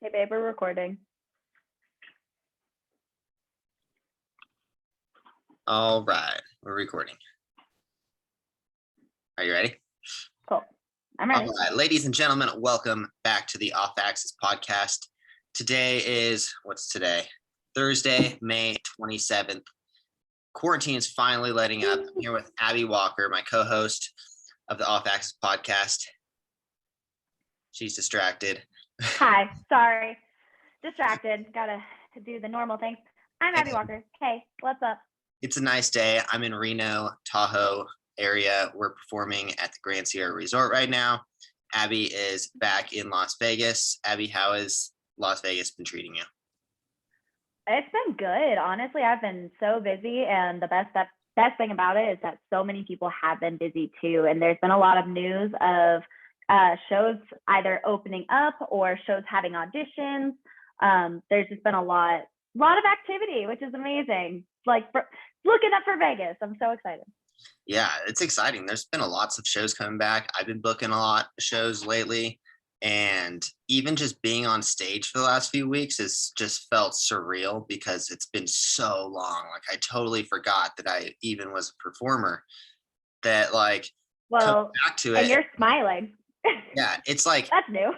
Hey, babe, we're recording. All right, we're recording. Are you ready? Cool. I'm ready. All right, ladies and gentlemen, welcome back to the Off Axis podcast. Today is, what's today? Thursday, May 27th. Quarantine is finally letting up. I'm here with Abby Walker, my co-host of the Off Axis podcast. She's distracted. Hi, sorry. Distracted. Gotta do the normal things. I'm Abby Walker. Hey, what's up? It's a nice day. I'm in Reno, Tahoe area. We're performing at the Grand Sierra Resort right now. Abby is back in Las Vegas. Abby, how has Las Vegas been treating you? It's been good. Honestly, I've been so busy, and the best thing about it is that so many people have been busy too. And there's been a lot of news of shows either opening up or shows having auditions. There's just been a lot of activity, which is amazing. Like looking up for Vegas. I'm so excited. Yeah, it's exciting. There's been lots of shows coming back. I've been booking a lot of shows lately, and even just being on stage for the last few weeks has just felt surreal because it's been so long. Like I totally forgot that I even was a performer. That like coming back to it. And you're smiling. Yeah, it's like that's new.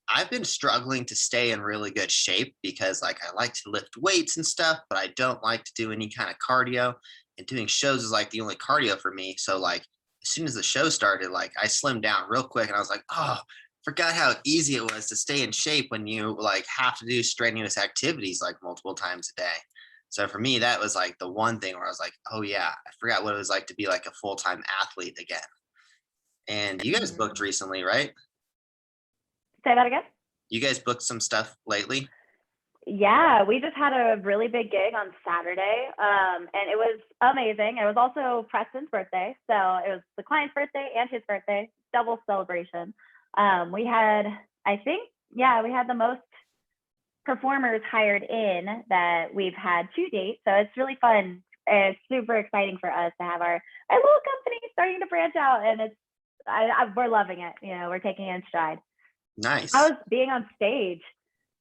I've been struggling to stay in really good shape because like I like to lift weights and stuff, but I don't like to do any kind of cardio. And doing shows is like the only cardio for me. So like as soon as the show started, like I slimmed down real quick and I was like, oh, forgot how easy it was to stay in shape when you like have to do strenuous activities like multiple times a day. So for me, that was like the one thing where I was like, oh yeah, I forgot what it was like to be like a full-time athlete again. And you guys booked recently, right? Say that again? You guys booked some stuff lately? Yeah, we just had a really big gig on Saturday, and it was amazing. It was also Preston's birthday, so it was the client's birthday and his birthday, double celebration. We had the most performers hired in that we've had to date, so it's really fun. It's super exciting for us to have our little company starting to branch out, and we're loving it. You know, we're taking it in stride. Nice. I was being on stage.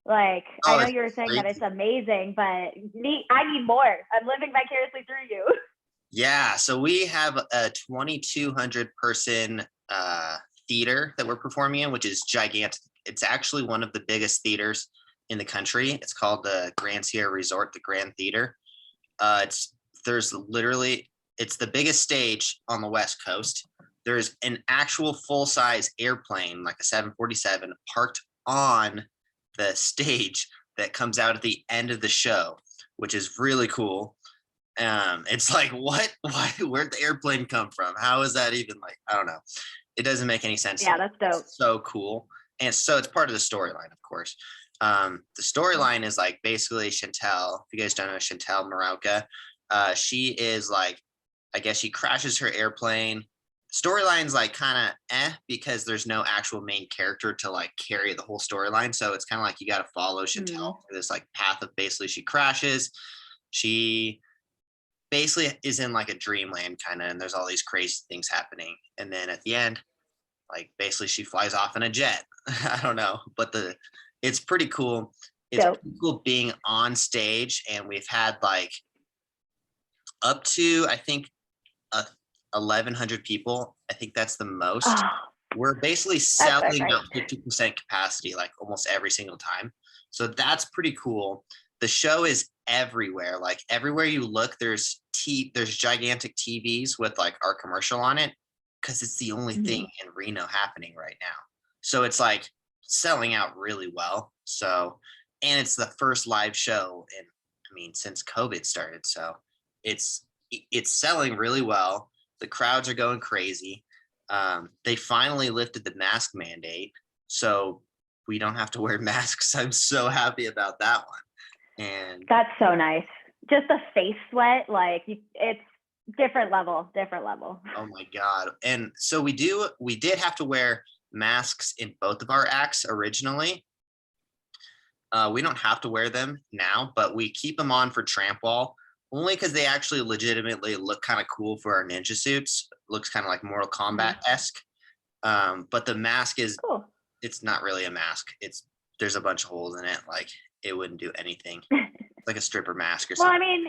Like, I know you were saying that it's amazing, but I need more. I'm living vicariously through you. Yeah, so we have a 2,200 person theater that we're performing in, which is gigantic. It's actually one of the biggest theaters in the country. It's called the Grand Sierra Resort, the Grand Theater. It's the biggest stage on the West Coast. There's an actual full-size airplane, like a 747, parked on the stage that comes out at the end of the show, which is really cool. It's like, what? Why? Where'd the airplane come from? How is that even like? I don't know. It doesn't make any sense. Yeah, that's dope. It's so cool, and so it's part of the storyline, of course. The storyline is like basically Chantel. If you guys don't know Chantel Marauka, she is like, I guess she crashes her airplane. Storyline's like kind of because there's no actual main character to like carry the whole storyline. So it's kind of like you got to follow Chantel through this like path of basically she crashes. She basically is in like a dreamland kind of, and there's all these crazy things happening. And then at the end, like basically she flies off in a jet. I don't know, but it's pretty cool. It's pretty cool being on stage, and we've had like up to, I think, 1,100 people. I think that's the most. We're basically selling out 50% capacity like almost every single time. So that's pretty cool. The show is everywhere. Like everywhere you look, there's gigantic TVs with like our commercial on it because it's the only thing in Reno happening right now. So it's like selling out really well. So, and it's the first live show since COVID started. So it's selling really well. The crowds are going crazy. They finally lifted the mask mandate, so we don't have to wear masks. I'm so happy about that one. And that's so nice. Just the face sweat, like it's different level. Oh my God. And so we did have to wear masks in both of our acts originally. We don't have to wear them now, but we keep them on for Tramp Wall. Only because they actually legitimately look kind of cool for our ninja suits. Looks kind of like Mortal Kombat-esque. But the mask is cool. It's not really a mask. It's there's a bunch of holes in it. Like it wouldn't do anything. Like a stripper mask or Well, something. I mean,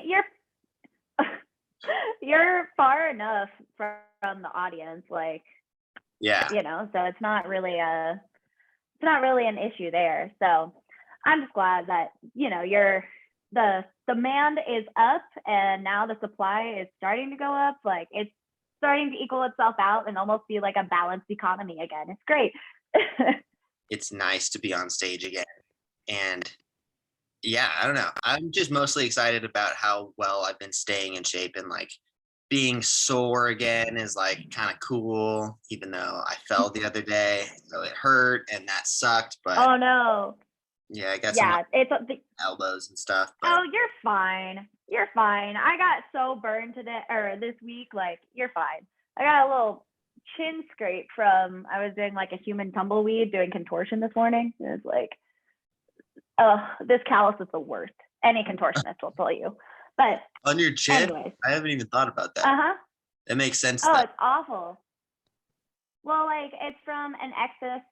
you're far enough from the audience, like, Yeah. so it's not really an issue there. So I'm just glad that, the demand is up and now the supply is starting to go up. Like it's starting to equal itself out and almost be like a balanced economy again. It's great. It's nice to be on stage again. And yeah, I don't know. I'm just mostly excited about how well I've been staying in shape, and like being sore again is like kind of cool, even though I fell the other day. So it hurt and that sucked. But Oh no. yeah, I got some Yeah, it's elbows and stuff. But oh, you're fine. You're fine. I got so burned today or this week. Like, you're fine. I got a little chin scrape from I was doing like a human tumbleweed doing contortion this morning. It was like, oh, this callus is the worst. Any contortionist will tell you. But on your chin, anyways, I haven't even thought about that. That makes sense. Oh, though. it's awful. Well, like it's from an excess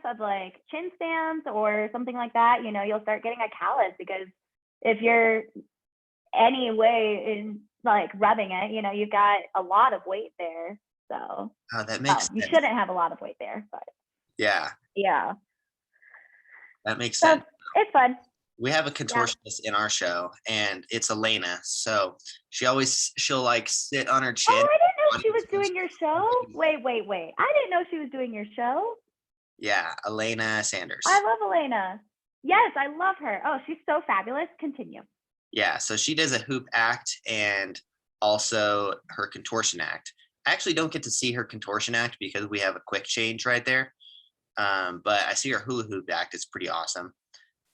of like chin stands or something like that. You'll start getting a callus because if you're any way in like rubbing it, you've got a lot of weight there. So that makes you sense. shouldn't have a lot of weight there, but Yeah, that makes so sense. it's fun. We have a contortionist in our show, and it's Elena. So she'll like sit on her chin. Oh, I didn't know she was doing your show. Wait. I didn't know she was doing your show. Yeah, Elena Sanders. I love Elena. Yes, I love her. Oh, she's so fabulous. Continue. Yeah, so she does a hoop act and also her contortion act. I actually don't get to see her contortion act because we have a quick change right there. But I see her hula hoop act. It's pretty awesome.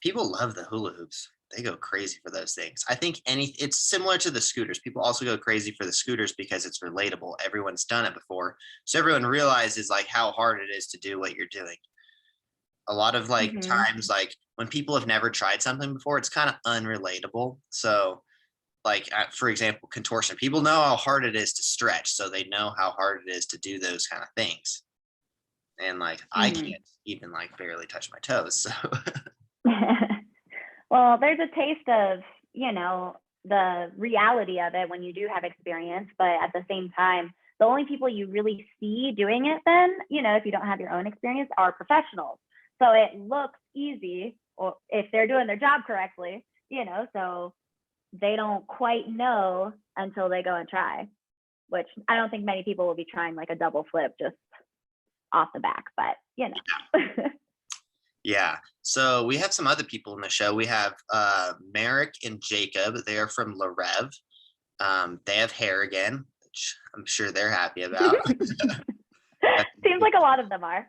People love the hula hoops. They go crazy for those things. I think it's similar to the scooters. People also go crazy for the scooters because it's relatable. Everyone's done it before. So everyone realizes like how hard it is to do what you're doing. A lot of like times, like when people have never tried something before, it's kind of unrelatable. So like, for example, contortion, people know how hard it is to stretch. So they know how hard it is to do those kind of things. And like, I can't even like barely touch my toes. So well, there's a taste of, the reality of it when you do have experience, but at the same time, the only people you really see doing it then, if you don't have your own experience, are professionals. So it looks easy, or if they're doing their job correctly, so they don't quite know until they go and try, which I don't think many people will be trying like a double flip just off the back, but Yeah. So we have some other people in the show. We have Merrick and Jacob. They are from La Rev. They have hair again, which I'm sure they're happy about. Seems like a lot of them are.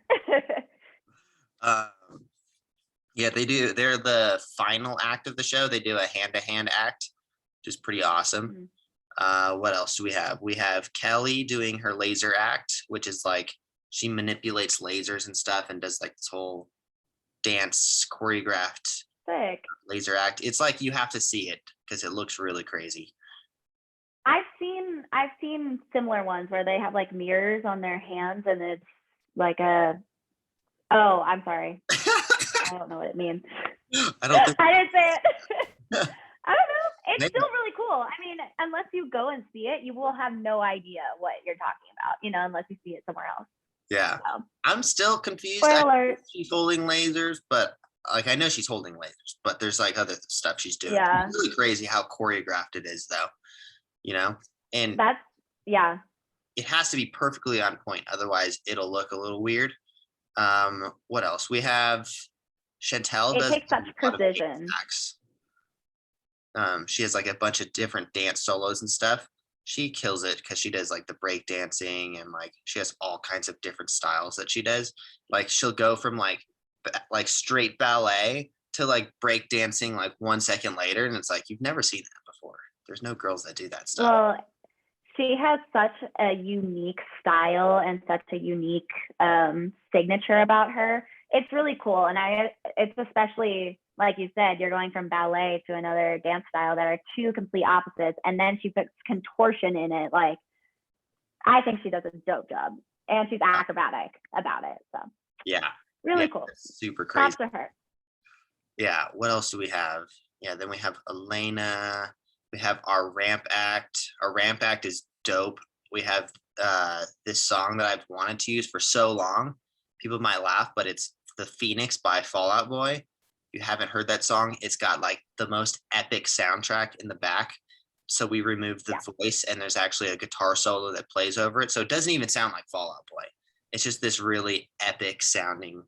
Yeah, they do. They're the final act of the show. They do a hand-to-hand act, which is pretty awesome. What else do we have? We have Kelly doing her laser act, which is like she manipulates lasers and stuff and does like this whole dance choreographed laser act. It's like you have to see it because it looks really crazy. I've seen similar ones where they have like mirrors on their hands and it's like I'm sorry. I don't know what it means. I didn't say it. I don't know. It's still really cool. I mean, unless you go and see it, you will have no idea what you're talking about, unless you see it somewhere else. Yeah. So, I'm still confused. She's holding lasers, but like I know she's holding lasers, but there's like other stuff she's doing. Yeah. It's really crazy how choreographed it is though. And that's it has to be perfectly on point, otherwise it'll look a little weird. What else? We have Chantel. It takes such precision. She has like a bunch of different dance solos and stuff. She kills it because she does like the break dancing and like she has all kinds of different styles that she does. Like she'll go from like straight ballet to like break dancing like 1 second later, and it's like you've never seen that before. There's no girls that do that stuff. Well, she has such a unique style and such a unique signature about her. It's really cool, and it's especially like you said, you're going from ballet to another dance style that are two complete opposites, and then she puts contortion in it. Like, I think she does a dope job, and she's acrobatic about it. So yeah, really cool. Super crazy. Props to her. Yeah, what else do we have? Yeah, then we have Elena. We have our ramp act. Our ramp act is dope. We have this song that I've wanted to use for so long. People might laugh, but it's The Phoenix by Fall Out Boy. If you haven't heard that song, it's got like the most epic soundtrack in the back. So we removed the voice, and there's actually a guitar solo that plays over it. So it doesn't even sound like Fall Out Boy. It's just this really epic sounding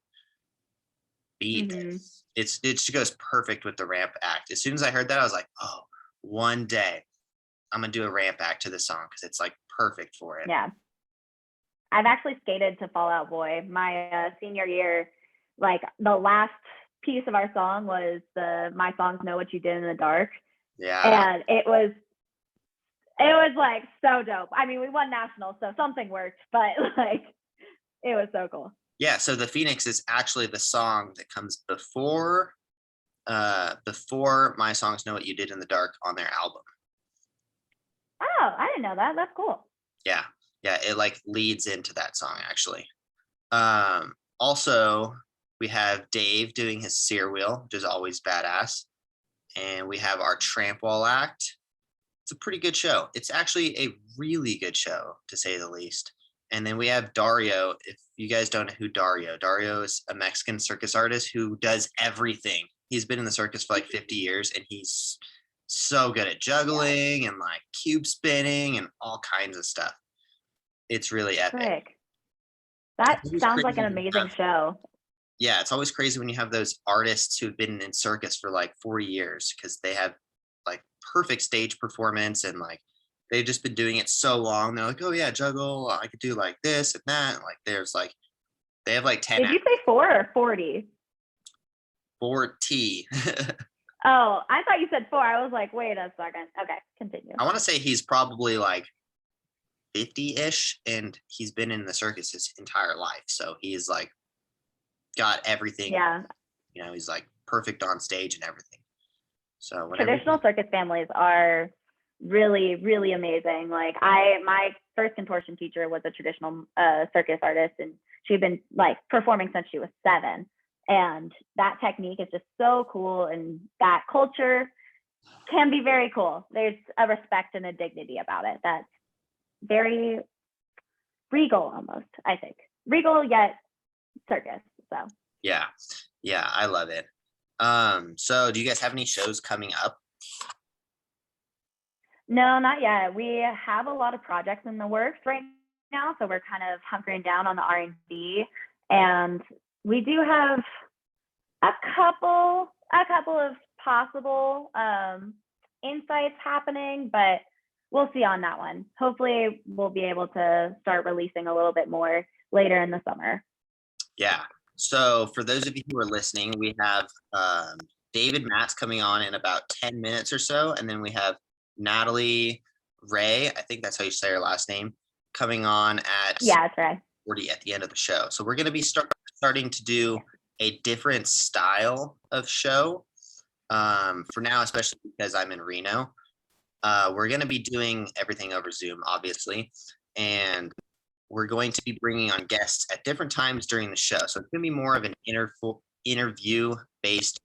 beat. Mm-hmm. It just goes perfect with the ramp act. As soon as I heard that, I was like, oh, one day I'm gonna do a ramp act to this song because it's like perfect for it. Yeah. I've actually skated to Fall Out Boy my senior year. Like the last piece of our song was My Songs Know What You Did in the Dark. Yeah. And it was like so dope. I mean, we won nationals, so something worked, but like it was so cool. Yeah, so The Phoenix is actually the song that comes before My Songs Know What You Did in the Dark on their album. Oh, I didn't know that. That's cool. Yeah, it like leads into that song actually. Also, we have Dave doing his sear wheel, which is always badass. And we have our tramp wall act. It's a pretty good show. It's actually a really good show, to say the least. And then we have Dario. If you guys don't know who Dario is a Mexican circus artist who does everything. He's been in the circus for like 50 years, and he's so good at juggling and like cube spinning and all kinds of stuff. It's really epic. Frick. That sounds like an amazing show. Yeah, it's always crazy when you have those artists who've been in circus for like 40 years because they have like perfect stage performance and like they've just been doing it so long. They're like, oh yeah, juggle, I could do like this and that. And like there's like they have like 10. Did you say 4 or 40? 40. Oh, I thought you said 4. I was like, wait a second. Okay, continue. I want to say he's probably like 50-ish, and he's been in the circus his entire life. So he's like got everything. Yeah. You know, he's like perfect on stage and everything. So traditional circus families are really, really amazing. Like my first contortion teacher was a traditional circus artist, and she'd been like performing since she was 7. And that technique is just so cool, and that culture can be very cool. There's a respect and a dignity about it that's very regal almost, I think. Regal yet circus. So yeah, I love it. So do you guys have any shows coming up? No, not yet. We have a lot of projects in the works right now, so we're kind of hunkering down on the R&D, and we do have a couple of possible insights happening, but we'll see on that one. Hopefully we'll be able to start releasing a little bit more later in the summer. Yeah. So for those of you who are listening, we have David Matz coming on in about 10 minutes or so, and then we have Natalie Rhae, I think that's how you say her last name, coming on at that's right. 40 at the end of the show. So we're going to be starting to do a different style of show for now, especially because I'm in Reno. We're going to be doing everything over Zoom, obviously, and we're going to be bringing on guests at different times during the show. So it's going to be more of an interview-based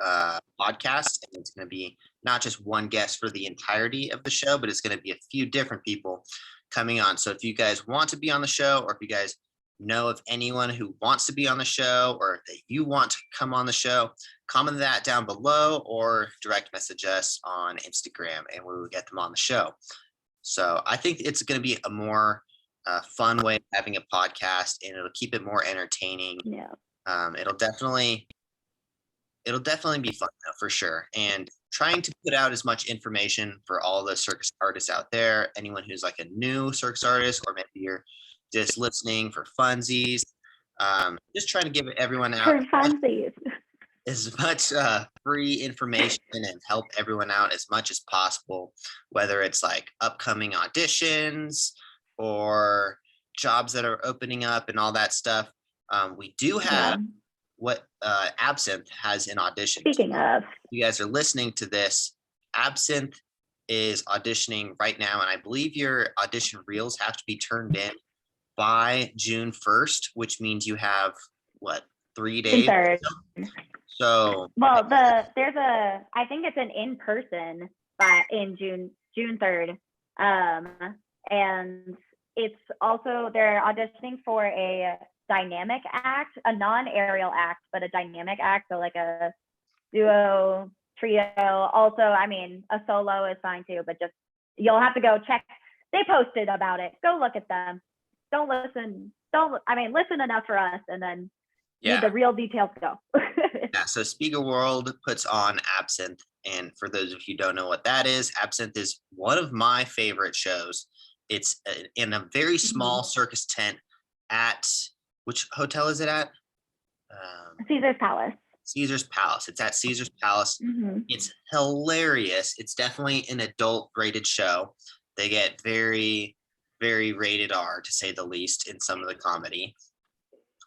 podcast, and it's going to be not just one guest for the entirety of the show, but it's going to be a few different people coming on. So if you guys want to be on the show, or if you guys know of anyone who wants to be on the show, or that you want to come on the show, comment that down below or direct message us on Instagram, and we will get them on the show. So I think it's going to be a more fun way of having a podcast, and it'll keep it more entertaining. Yeah. It'll definitely be fun though, for sure. And trying to put out as much information for all the circus artists out there, anyone who's like a new circus artist, or maybe you're just listening for funsies, just trying to give everyone out for funsies as much free information and help everyone out as much as possible, whether it's like upcoming auditions or jobs that are opening up and all that stuff. We do have what Absinthe has in audition. Speaking of, you guys are listening to this, Absinthe is auditioning right now, and I believe your audition reels have to be turned in by June 1st, which means you have 3 days. So Well, I think it's an in-person in June 3rd. And it's also, they're auditioning for a dynamic act, a non-aerial act, but a dynamic act. So like a duo, trio. Also, I mean, a solo is fine too, but just, you'll have to go check. They posted about it. Go look at them. Listen enough for us, and then need the real details to go. Yeah, so Spiegel World puts on Absinthe. And for those of you who don't know what that is, Absinthe is one of my favorite shows. It's in a very small circus tent at, which hotel is it at? Caesar's Palace. Caesar's Palace. It's at Caesar's Palace. It's hilarious. It's definitely an adult rated show. They get very, very rated R, to say the least, in some of the comedy.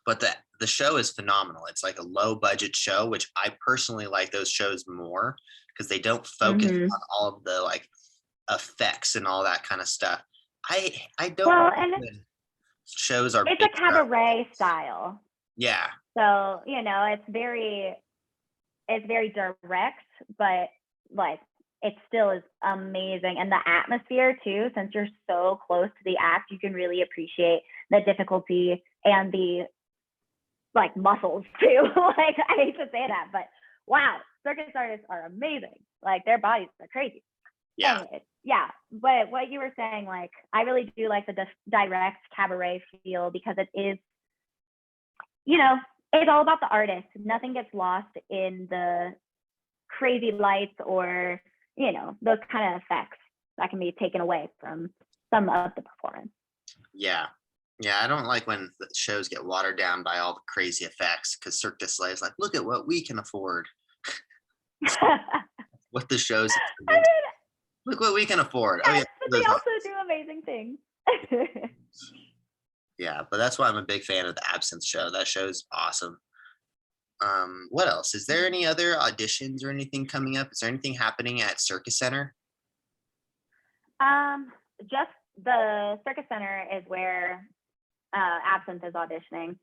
But the show is phenomenal. It's like a low budget show, which I personally like those shows more because they don't focus on all of the like effects and all that kind of stuff. I don't shows are it's a cabaret style. Yeah. So, it's very direct, but like it still is amazing. And the atmosphere too, since you're so close to the act, you can really appreciate the difficulty and the like muscles too. Like, I hate to say that, but wow, circus artists are amazing. Like, their bodies are crazy. Yeah. Anyways, yeah. But what you were saying, like, I really do like the direct cabaret feel because it is, it's all about the artist. Nothing gets lost in the crazy lights or, those kind of effects that can be taken away from some of the performance. Yeah. Yeah, I don't like when the shows get watered down by all the crazy effects because Cirque du Soleil is like, look at what we can afford. What the shows, look what we can afford. Yes, but they also do amazing things. Yeah, but that's why I'm a big fan of the Absinthe show. That show's awesome. What else? Is there any other auditions or anything coming up? Is there anything happening at Circus Center? Just the Circus Center is where Absinthe is auditioning.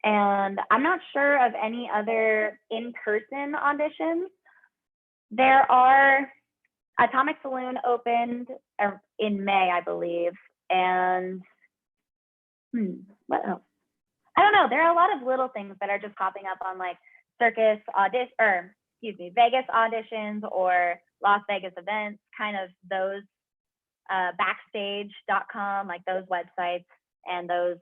And I'm not sure of any other in-person auditions. There are, Atomic Saloon opened in May, I believe. And what else? I don't know. There are a lot of little things that are just popping up on like Vegas auditions or Las Vegas events, kind of those backstage.com, like those websites and those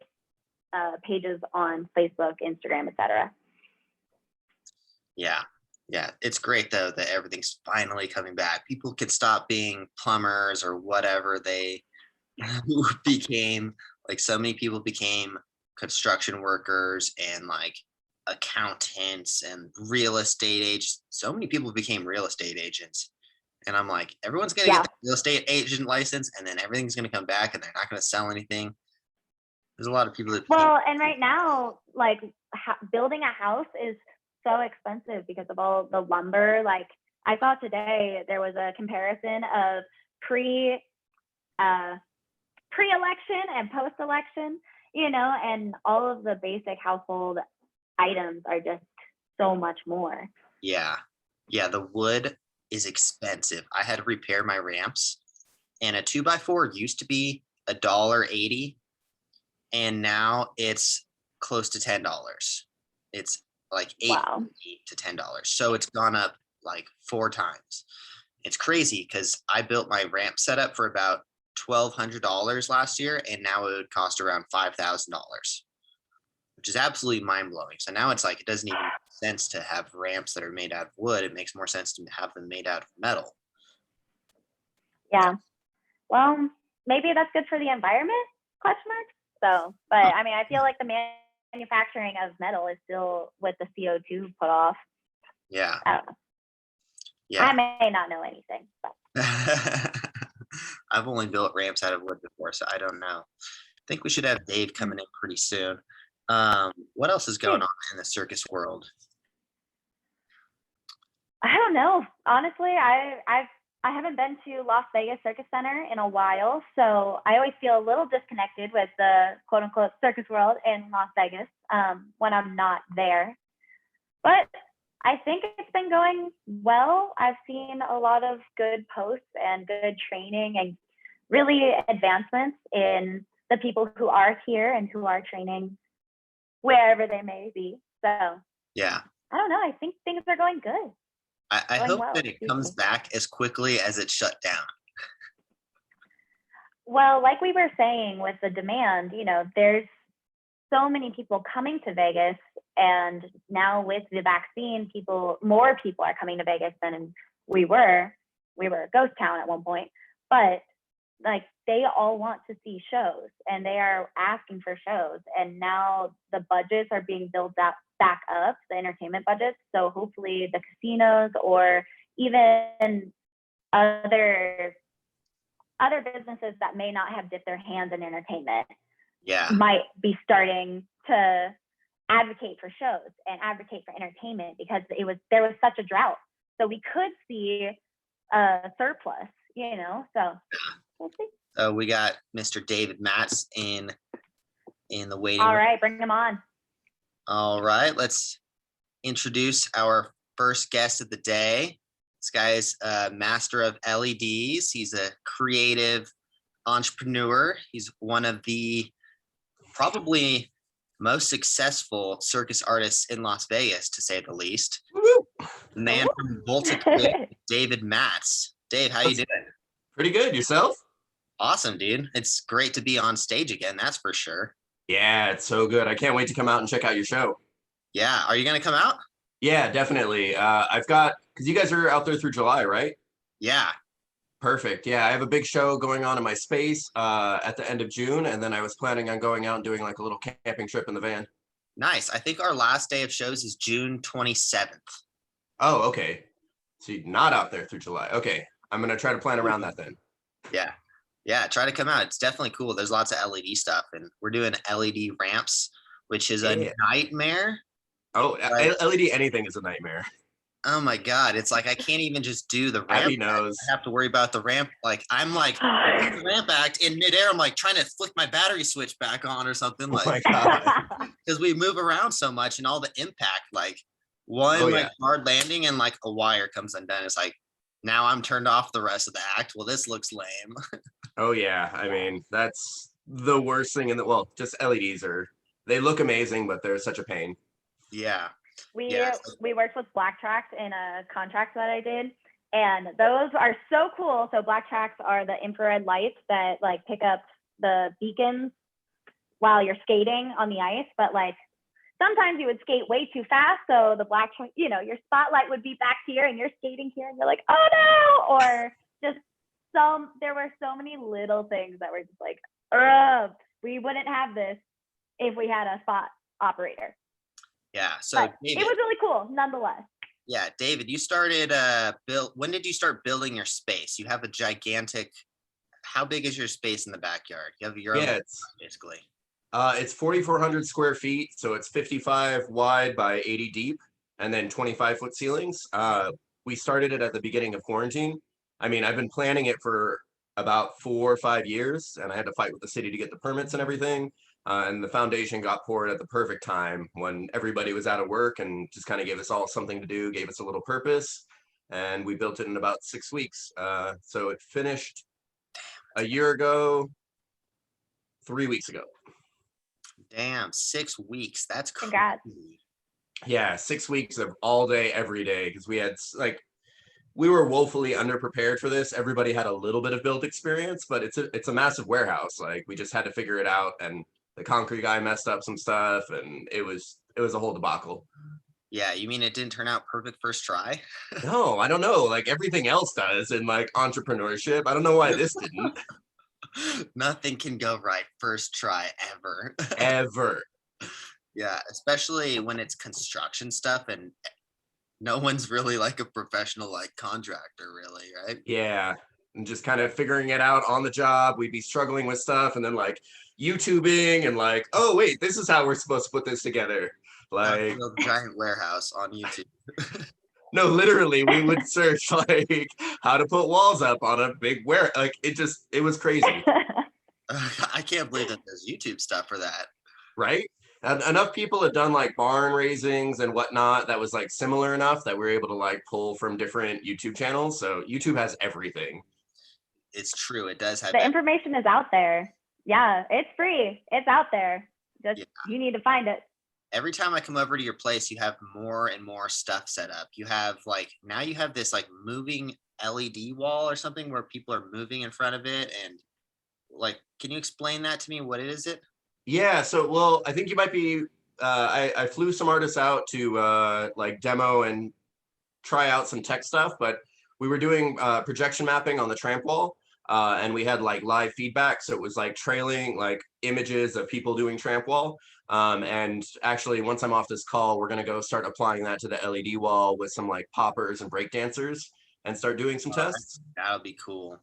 pages on Facebook, Instagram, etc. Yeah. Yeah. It's great though that everything's finally coming back. People could stop being plumbers or whatever they became. Like, so many people became construction workers and like accountants and real estate agents. So many people became real estate agents. And I'm like, everyone's going to get the real estate agent license and then everything's going to come back and they're not going to sell anything. There's a lot of people that and right now, like building a house is so expensive because of all the lumber. Like, I saw today there was a comparison of pre-election and post-election, and all of the basic household items are just so much more. Yeah. The wood is expensive. I had to repair my ramps, and a 2x4 used to be $1.80, and now it's close to $10. It's like $8 to $10. So it's gone up like 4 times. It's crazy because I built my ramp setup for about $1,200 last year, and now it would cost around $5,000, which is absolutely mind-blowing. So now it's like, it doesn't even make sense to have ramps that are made out of wood. It makes more sense to have them made out of metal. Yeah. Well, maybe that's good for the environment, ? So, but I mean, I feel like the manufacturing of metal is still with the CO2 put off. Yeah. I don't know. Yeah. I may not know anything, but I've only built ramps out of wood before, so I don't know. I think we should have Dave coming in pretty soon. What else is going on in the circus world? I don't know. Honestly, I haven't been to Las Vegas Circus Center in a while, so I always feel a little disconnected with the quote unquote circus world in Las Vegas when I'm not there. But I think it's been going well. I've seen a lot of good posts and good training and really advancements in the people who are here and who are training wherever they may be. So Yeah. I don't know. I think things are going good. I Going hope well, that it excuse comes me. back as quickly as it shut down. Well, like we were saying with the demand, there's so many people coming to Vegas, and now with the vaccine, more people are coming to Vegas than we were. We were a ghost town at one point, but like they all want to see shows and they are asking for shows, and now the budgets are being built up back up, the entertainment budgets. So hopefully the casinos or even other businesses that may not have dipped their hands in entertainment Yeah. might be starting to advocate for shows and advocate for entertainment, because there was such a drought. So we could see a surplus, so we'll see. So we got Mr. David Matz in the waiting All room. right, bring them on. All right, let's introduce our first guest of the day. This guy is a master of LEDs. He's a creative entrepreneur. He's one of the probably most successful circus artists in Las Vegas, to say the least. The man from Volta, David Matz. Dave, how you doing? Pretty good. Yourself? Awesome, dude. It's great to be on stage again, that's for sure. Yeah, it's so good. I can't wait to come out and check out your show. Yeah, are you gonna come out? Yeah, definitely. Because you guys are out there through July, right? Yeah. Perfect. Yeah, I have a big show going on in my space at the end of June, and then I was planning on going out and doing like a little camping trip in the van. Nice. I think our last day of shows is June 27th. Oh, okay. So you're not out there through July. Okay, I'm gonna try to plan around that then. Yeah. Yeah, try to come out. It's definitely cool. There's lots of LED stuff, and we're doing LED ramps, which is a nightmare. Oh, LED anything is a nightmare. Oh my God. It's like I can't even just do the ramp. Abby knows. I have to worry about the ramp. Like I'm like the ramp act in midair. I'm like trying to flick my battery switch back on or something. Oh Like my God. because we move around so much and all the impact, like hard landing and like a wire comes undone. It's like now I'm turned off the rest of the act. Well, this looks lame. Oh yeah. I mean, that's the worst thing just LEDs they look amazing, but they're such a pain. Yeah. We worked with Black Tracks in a contract that I did, and those are so cool. So Black Tracks are the infrared lights that like pick up the beacons while you're skating on the ice, but like sometimes you would skate way too fast, so the your spotlight would be back here and you're skating here and you're like, oh no, or just there were so many little things that were just like, we wouldn't have this if we had a spot operator. Yeah. So David, it was really cool nonetheless. Yeah, David, you started when did you start building your space? You have a gigantic, how big is your space in the backyard? You have your own basically. It's 4,400 square feet, so it's 55 wide by 80 deep, and then 25-foot ceilings. We started it at the beginning of quarantine. I mean, I've been planning it for about 4 or 5 years, and I had to fight with the city to get the permits and everything. And the foundation got poured at the perfect time when everybody was out of work and just kind of gave us all something to do, gave us a little purpose, and we built it in about 6 weeks. So it finished a year ago, 3 weeks ago. Damn, 6 weeks. That's crazy. Congrats. Yeah, 6 weeks of all day, every day, because we were woefully underprepared for this. Everybody had a little bit of build experience, but it's a massive warehouse. Like we just had to figure it out, and the concrete guy messed up some stuff, and it was a whole debacle. Yeah, you mean it didn't turn out perfect first try? No, I don't know. Like everything else does in like entrepreneurship. I don't know why this didn't. Nothing can go right first try ever. Ever. Yeah, especially when it's construction stuff and no one's really like a professional like contractor, really, right? Yeah, and just kind of figuring it out on the job. We'd be struggling with stuff, and then like YouTubing and like, oh wait, this is how we're supposed to put this together. Like a giant warehouse on YouTube. No, literally, we would search like how to put walls up on a big like it was crazy. I can't believe that there's YouTube stuff for that. Right? enough people had done like barn raisings and whatnot that was like similar enough that we were able to like pull from different YouTube channels. So YouTube has everything. It's true. It does have The information is out there. Yeah, it's free. It's out there. Just you need to find it. Every time I come over to your place, you have more and more stuff set up. You have like now you have this like moving LED wall or something where people are moving in front of it. And like, can you explain that to me? What is it? Yeah, so well, I think you might be I flew some artists out to like demo and try out some tech stuff, but we were doing projection mapping on the tramp wall, and we had like live feedback, so it was like trailing like images of people doing tramp wall. And actually, once I'm off this call, we're gonna go start applying that to the LED wall with some like poppers and break dancers and start doing some tests. That'll be cool.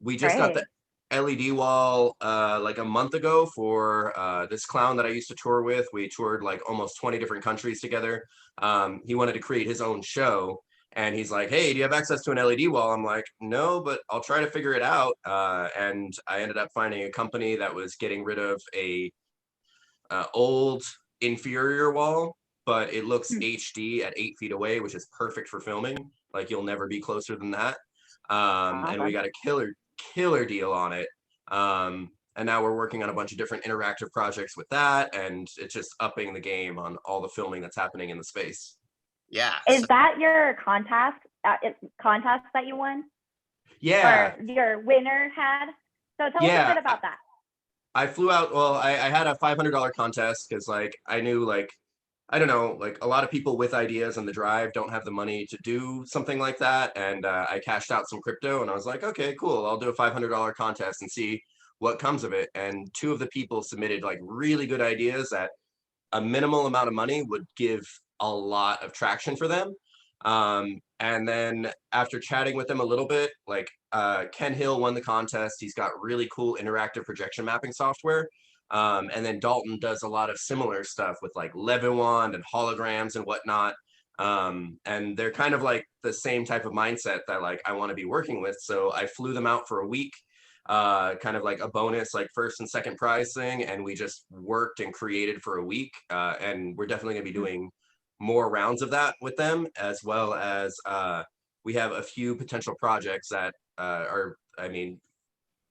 We just got the LED wall like a month ago for this clown that I used to tour with. We toured like almost 20 different countries together. He wanted to create his own show, and he's like, hey, do you have access to an LED wall? I'm like, no, but I'll try to figure it out. And I ended up finding a company that was getting rid of a old inferior wall, but it looks HD at 8 feet away, which is perfect for filming. Like you'll never be closer than that. And we got a killer deal on it. And now we're working on a bunch of different interactive projects with that, and it's just upping the game on all the filming that's happening in the space. Yeah. Is that your contest that you won? Yeah. Or your winner had? So tell us a bit about that. I flew out, well, I had a $500 contest because like I knew like, I don't know, like a lot of people with ideas and the drive don't have the money to do something like that. And I cashed out some crypto and I was like, okay, cool. I'll do a $500 contest and see what comes of it. And 2 of the people submitted like really good ideas that a minimal amount of money would give a lot of traction for them. And then after chatting with them a little bit, like Ken Hill won the contest. He's got really cool interactive projection mapping software. And then Dalton does a lot of similar stuff with like Leviwand and holograms and whatnot. And they're kind of like the same type of mindset that like I want to be working with. So I flew them out for a week, kind of like a bonus, like first and second prize thing. And we just worked and created for a week. And we're definitely gonna be doing more rounds of that with them, as well as we have a few potential projects that are, I mean,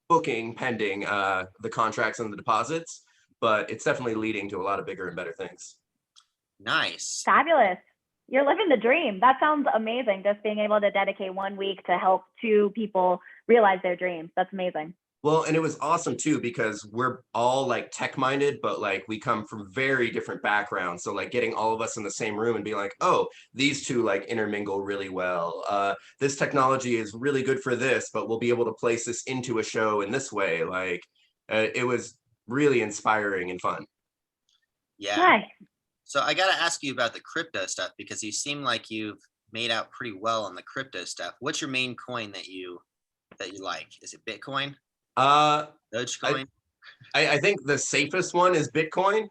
booking pending the contracts and the deposits, but it's definitely leading to a lot of bigger and better things. Nice. Fabulous. You're living the dream. That sounds amazing. Just being able to dedicate 1 week to help 2 people realize their dreams. That's amazing. Well, and it was awesome too, because we're all like tech minded, but like we come from very different backgrounds. So like getting all of us in the same room and being like, oh, these 2 like intermingle really well. This technology is really good for this, but we'll be able to place this into a show in this way. Like it was really inspiring and fun. Yeah. Nice. So I got to ask you about the crypto stuff, because you seem like you've made out pretty well on the crypto stuff. What's your main coin that you like? Is it Bitcoin? Dogecoin? I think the safest one is Bitcoin.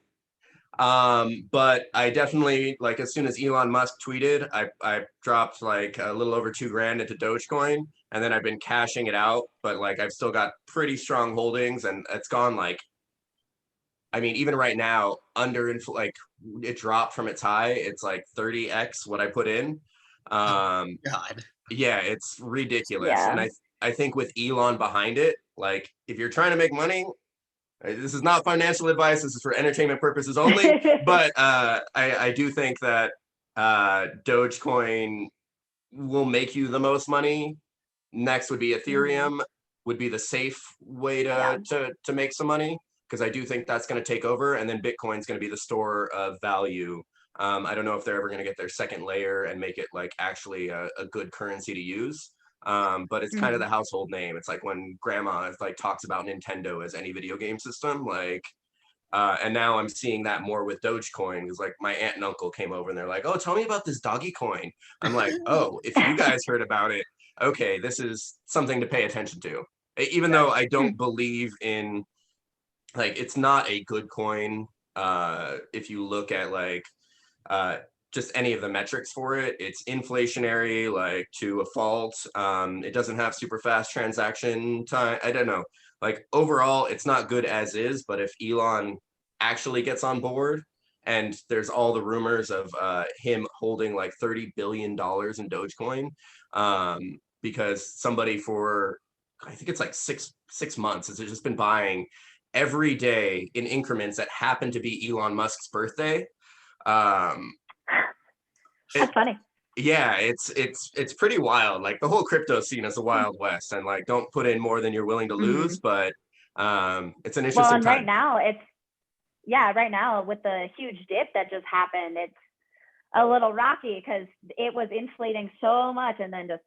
But I definitely, like, as soon as Elon Musk tweeted, I dropped like a little over $2,000 into Dogecoin, and then I've been cashing it out, but like I've still got pretty strong holdings, and it's gone like, I mean, even right now, like it dropped from its high. It's like 30x what I put in. God. Yeah, it's ridiculous. Yeah. And I think with Elon behind it, like if you're trying to make money, this is not financial advice, this is for entertainment purposes only, but I do think that Dogecoin will make you the most money. Next would be Ethereum, would be the safe way to make some money, because I do think that's going to take over, and then Bitcoin's going to be the store of value. I don't know if they're ever going to get their second layer and make it like actually a good currency to use. But it's kind of the household name. It's like when grandma like talks about Nintendo as any video game system, like, and now I'm seeing that more with Dogecoin, because like my aunt and uncle came over and they're like, oh, tell me about this doggy coin. I'm like, oh, if you guys heard about it, okay, this is something to pay attention to. Even though I don't believe in, like, it's not a good coin. If you look at like, just any of the metrics for it, it's inflationary, like to a fault. It doesn't have super fast transaction time. I don't know. Like overall, it's not good as is, but if Elon actually gets on board, and there's all the rumors of him holding like $30 billion in Dogecoin, because somebody for, I think it's like six months has just been buying every day in increments that happen to be Elon Musk's birthday. That's funny. Yeah, it's pretty wild. Like the whole crypto scene is a wild west, and like don't put in more than you're willing to lose, but it's an interesting time. Right now right now with the huge dip that just happened, it's a little rocky because it was inflating so much and then just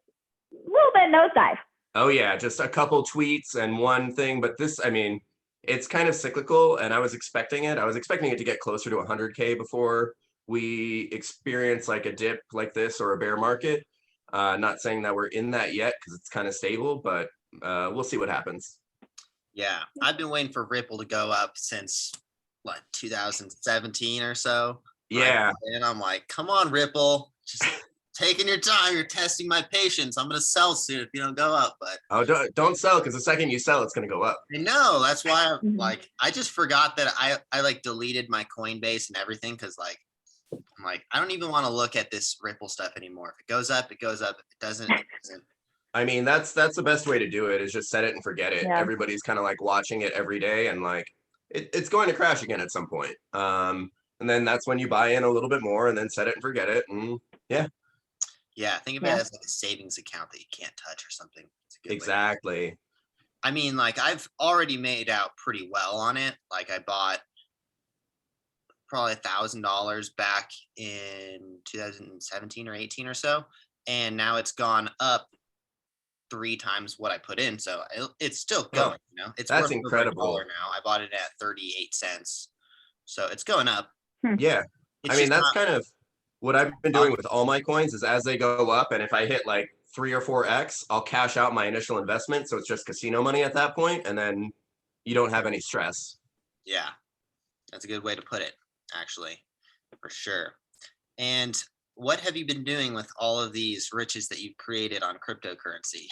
a little bit nosedive. Oh yeah, just a couple tweets and one thing, but this, I mean, it's kind of cyclical, and I was expecting it. I was expecting it to get closer to 100K before we experience like a dip like this or a bear market. Not saying that we're in that yet because it's kind of stable, but we'll see what happens. Yeah, I've been waiting for Ripple to go up since what, 2017 or so. Yeah, and I'm like, come on, Ripple, just taking your time. You're testing my patience. I'm gonna sell soon if you don't go up. But don't sell, because the second you sell, it's gonna go up. I know. That's why I just forgot that I like deleted my Coinbase and everything, because like I'm like, I don't even want to look at this Ripple stuff anymore. If it goes up, it goes up. If it doesn't, it doesn't. I mean, that's the best way to do it, is just set it and forget it. Yeah. Everybody's kind of like watching it every day, and like it's going to crash again at some point. And then that's when you buy in a little bit more and then set it and forget it. And yeah. Think of it as like a savings account that you can't touch or something. It's a good exactly. I mean, like I've already made out pretty well on it. Like I bought probably $1,000 back in 2017 or 18 or so, and now it's gone up 3 times what I put in. So it's still going. You know, it's that's worth incredible. $1 now. I bought it at 38 cents, so it's going up. Yeah, It's I mean, that's not kind of what I've been doing with all my coins, is as they go up, and if I hit like 3 or 4x, I'll cash out my initial investment. So it's just casino money at that point, and then you don't have any stress. Yeah, that's a good way to put it, actually, for sure. And what have you been doing with all of these riches that you've created on cryptocurrency?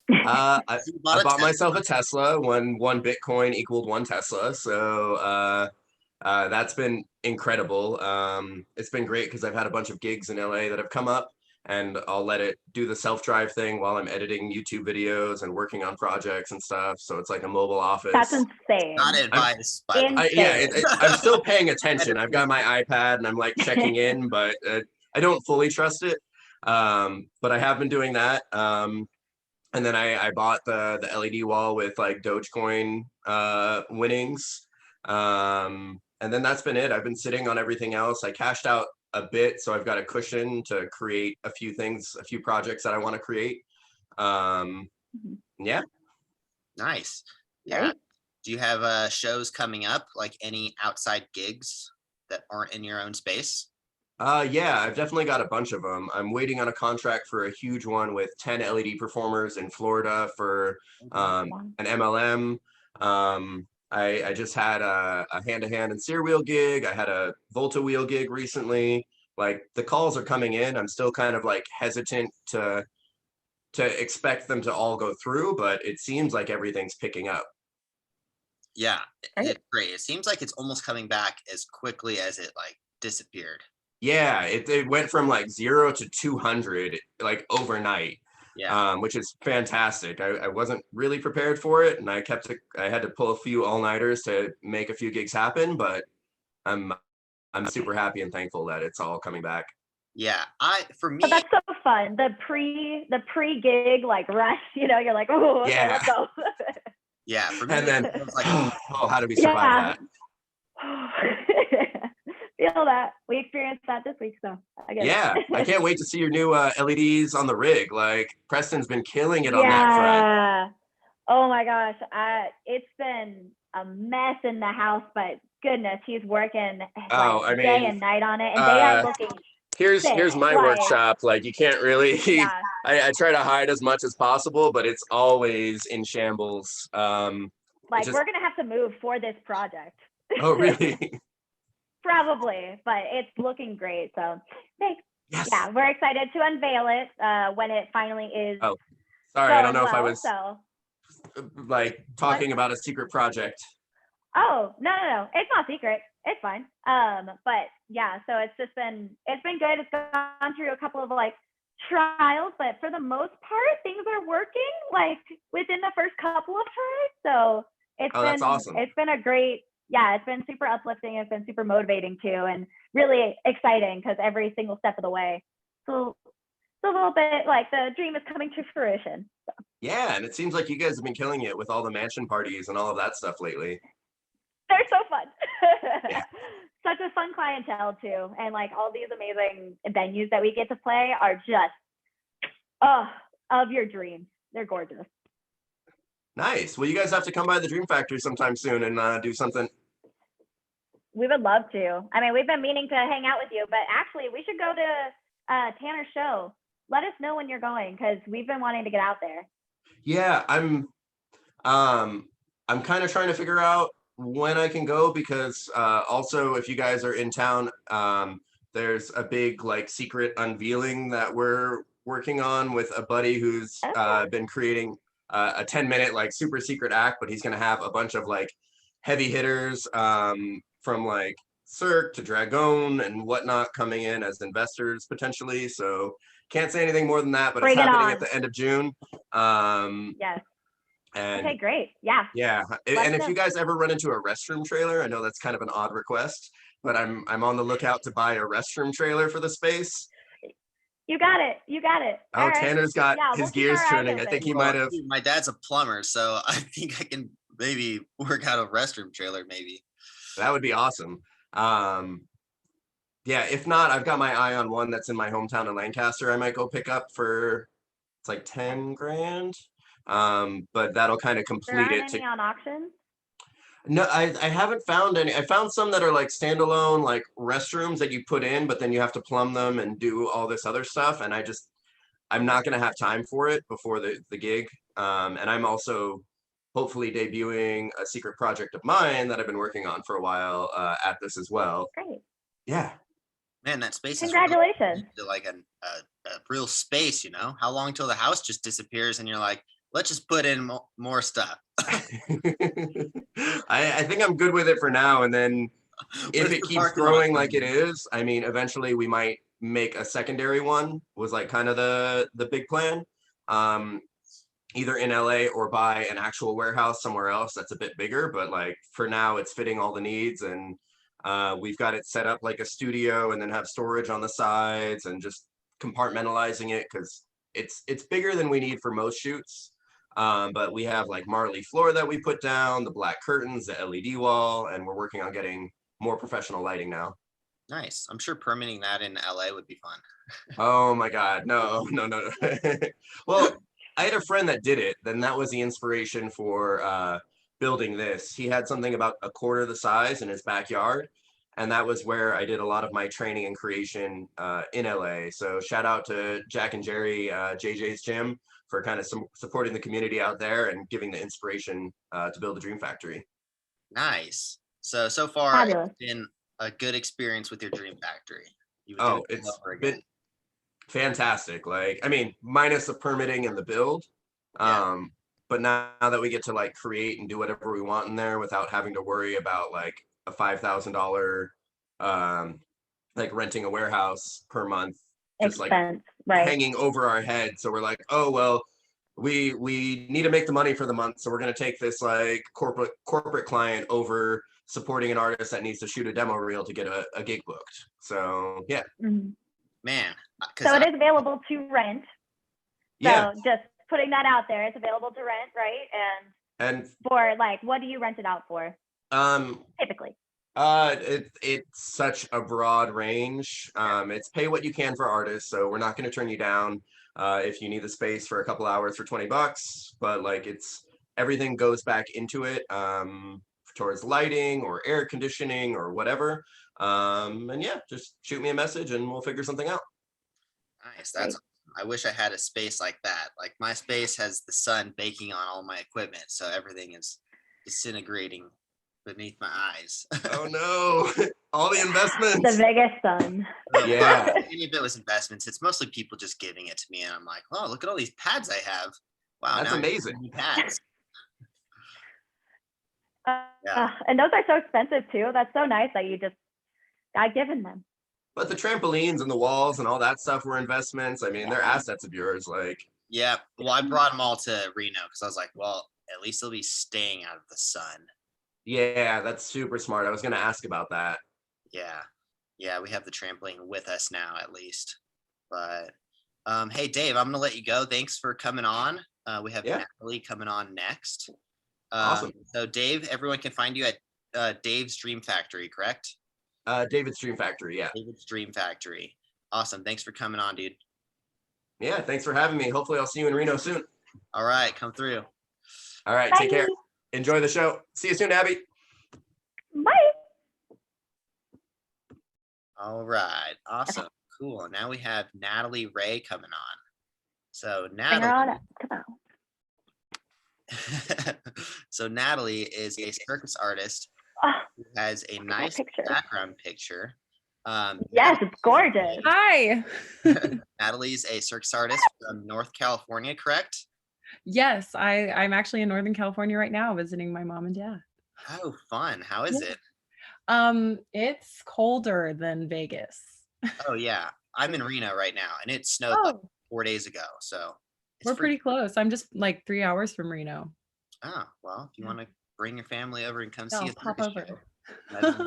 I bought myself a Tesla when 1 Bitcoin equaled 1 Tesla. So that's been incredible. It's been great because I've had a bunch of gigs in LA that have come up, and I'll let it do the self-drive thing while I'm editing YouTube videos and working on projects and stuff. So it's like a mobile office. That's insane. Not advice, but I'm still paying attention. I've got my iPad and I'm like checking in, but I don't fully trust it. But I have been doing that. And then I bought the LED wall with like Dogecoin winnings. And then that's been it. I've been sitting on everything else. I cashed out a bit, so I've got a cushion to create a few things, a few projects that I want to create. Yeah. Nice. Yeah. Do you have shows coming up, like any outside gigs that aren't in your own space? Yeah, I've definitely got a bunch of them. I'm waiting on a contract for a huge one with 10 LED performers in Florida for an MLM. I just had a hand-to-hand and steer wheel gig. I had a Volta wheel gig recently. Like the calls are coming in. I'm still kind of like hesitant to expect them to all go through, but it seems like everything's picking up. Yeah, it's great. It seems like it's almost coming back as quickly as it like disappeared. Yeah, it went from like 0 to 200 like overnight. Yeah. Which is fantastic. I wasn't really prepared for it, and I had to pull a few all-nighters to make a few gigs happen, but I'm super happy and thankful that it's all coming back. Yeah, for me, but that's so fun. The pre-gig like rush, you know, you're like, oh, okay, yeah, let's go. Yeah, for me, and then it was like, oh, how do we survive that? Feel that. We experienced that this week, so I guess. Yeah, I can't wait to see your new LEDs on the rig. Like Preston's been killing it on that front. Oh my gosh, it's been a mess in the house, but goodness, he's working day and night on it, and they are looking. Here's my workshop. Like you can't really. Yeah. I try to hide as much as possible, but it's always in shambles. We're gonna have to move for this project. Oh really? Probably, but it's looking great. So thanks. Yes. Yeah, we're excited to unveil it when it finally is. Oh, sorry, I don't know if I was like talking about a secret project. Oh, no. It's not secret. It's fine. But yeah, so it's been good. It's gone through a couple of like trials, but for the most part, things are working like within the first couple of tries. So That's awesome. it's been a great, yeah, it's been super uplifting. It's been super motivating too, and really exciting because every single step of the way. So it's a little bit like the dream is coming to fruition. So. Yeah, and it seems like you guys have been killing it with all the mansion parties and all of that stuff lately. They're so fun. Yeah. Such a fun clientele too, and like all these amazing venues that we get to play are just of your dreams. They're gorgeous. Nice. Well, you guys have to come by the Dream Factory sometime soon and do something. We would love to. I mean, we've been meaning to hang out with you, but actually, we should go to Tanner's show. Let us know when you're going because we've been wanting to get out there. Yeah, I'm kind of trying to figure out when I can go because also if you guys are in town, there's a big like secret unveiling that we're working on with a buddy who's been creating a 10-minute like super secret act, but he's gonna have a bunch of like heavy hitters from like Cirque to Dragon and whatnot coming in as investors potentially. So can't say anything more than that, but it's happening at the end of June. Yes. And okay, great. Yeah. Yeah. And if you guys ever run into a restroom trailer, I know that's kind of an odd request, but I'm on the lookout to buy a restroom trailer for the space. You got it. Oh, all right. Tanner's got Yeah, his we'll keep gears our eyes turning. I open. think he might have. My dad's a plumber, so I think I can maybe work out a restroom trailer maybe. That would be awesome. Yeah, if not, I've got my eye on one that's in my hometown of Lancaster. I might go pick up for, it's like 10 grand. But that'll kind of There complete aren't it. any on auction? No, I haven't found any. I found some that are like standalone, like restrooms that you put in, but then you have to plumb them and do all this other stuff. And I'm not gonna have time for it before the gig. And I'm also hopefully debuting a secret project of mine that I've been working on for a while at this as well. Great. Yeah. Man, that space Congratulations. is really like a real space, you know? How long till the house just disappears and you're like, let's just put in more stuff. I think I'm good with it for now. And then if it keeps growing like it is, I mean, eventually we might make a secondary one was like kind of the big plan. Either in LA or buy an actual warehouse somewhere else that's a bit bigger. But like for now, it's fitting all the needs. And we've got it set up like a studio and then have storage on the sides and just compartmentalizing it because it's bigger than we need for most shoots. But we have like Marley floor that we put down, the black curtains, the LED wall, and we're working on getting more professional lighting now. Nice. I'm sure permitting that in LA would be fun. Oh my God, no. Well, I had a friend that did it. Then that was the inspiration for building this. He had something about a quarter the size in his backyard. And that was where I did a lot of my training and creation in LA. So shout out to Jack and Jerry, JJ's Gym, for kind of supporting the community out there and giving the inspiration to build a Dream Factory. Nice. So far, Fabulous. It's been a good experience with your Dream Factory. It's been fantastic. Like, I mean, minus the permitting and the build. But now that we get to like create and do whatever we want in there without having to worry about like a $5,000 like renting a warehouse per month, just Expense, like right. hanging over our head. So we're like, oh well, we need to make the money for the month, so we're going to take this like corporate client over supporting an artist that needs to shoot a demo reel to get a gig booked. So yeah. Mm-hmm. Man, so it is available to rent. So yeah, just putting that out there, it's available to rent, right? And for like, what do you rent it out for? Typically. It's such a broad range. It's pay what you can for artists, so we're not going to turn you down if you need the space for a couple hours for $20, but like everything goes back into it towards lighting or air conditioning or whatever. And yeah, just shoot me a message and we'll figure something out. Nice. I wish I had a space like that. Like my space has the sun baking on all my equipment, so everything is disintegrating beneath my eyes. Oh no, all the investments. The biggest sun. Yeah. Any of it was investments. It's mostly people just giving it to me, and I'm like, oh, look at all these pads I have. Wow, that's amazing. Pads. Yeah. And those are so expensive too. That's so nice that you just got given them. But the trampolines and the walls and all that stuff were investments. I mean, they're Yeah. assets of yours. Like, Yeah. Well, I brought them all to Reno because I was like, well, at least they'll be staying out of the sun. yeah, that's super smart. I was gonna ask about that. Yeah. Yeah, we have the trampoline with us now at least. But hey Dave, I'm gonna let you go. Thanks for coming on. We have Yeah. Natalie coming on next. Awesome. So Dave, everyone can find you at Dave's Dream Factory, correct? David's Dream Factory. Yeah. David's Dream Factory. Awesome. Thanks for coming on, dude. Yeah. Thanks for having me. Hopefully, I'll see you in Reno soon. All right, come through. All right. Bye. Take care. Enjoy the show. See you soon, Abby. Bye. All right, awesome, cool. Now we have Natalie Rhae coming on. So Bring her Natalie, on. Come on. so Natalie is a circus artist Oh, who has a nice picture. background picture. yes, it's gorgeous. Hi. Natalie's a circus artist from North California, correct? Yes, I'm actually in Northern California right now visiting my mom and dad. Oh, fun. How is Yeah. it? It's colder than Vegas. Oh yeah, I'm in Reno right now, and it snowed like Oh, 4 days ago, so it's we're pretty close. I'm just like 3 hours from Reno. Oh, well, if you Yeah. want to bring your family over and come Yeah, see I'll a pop circus over. show, let me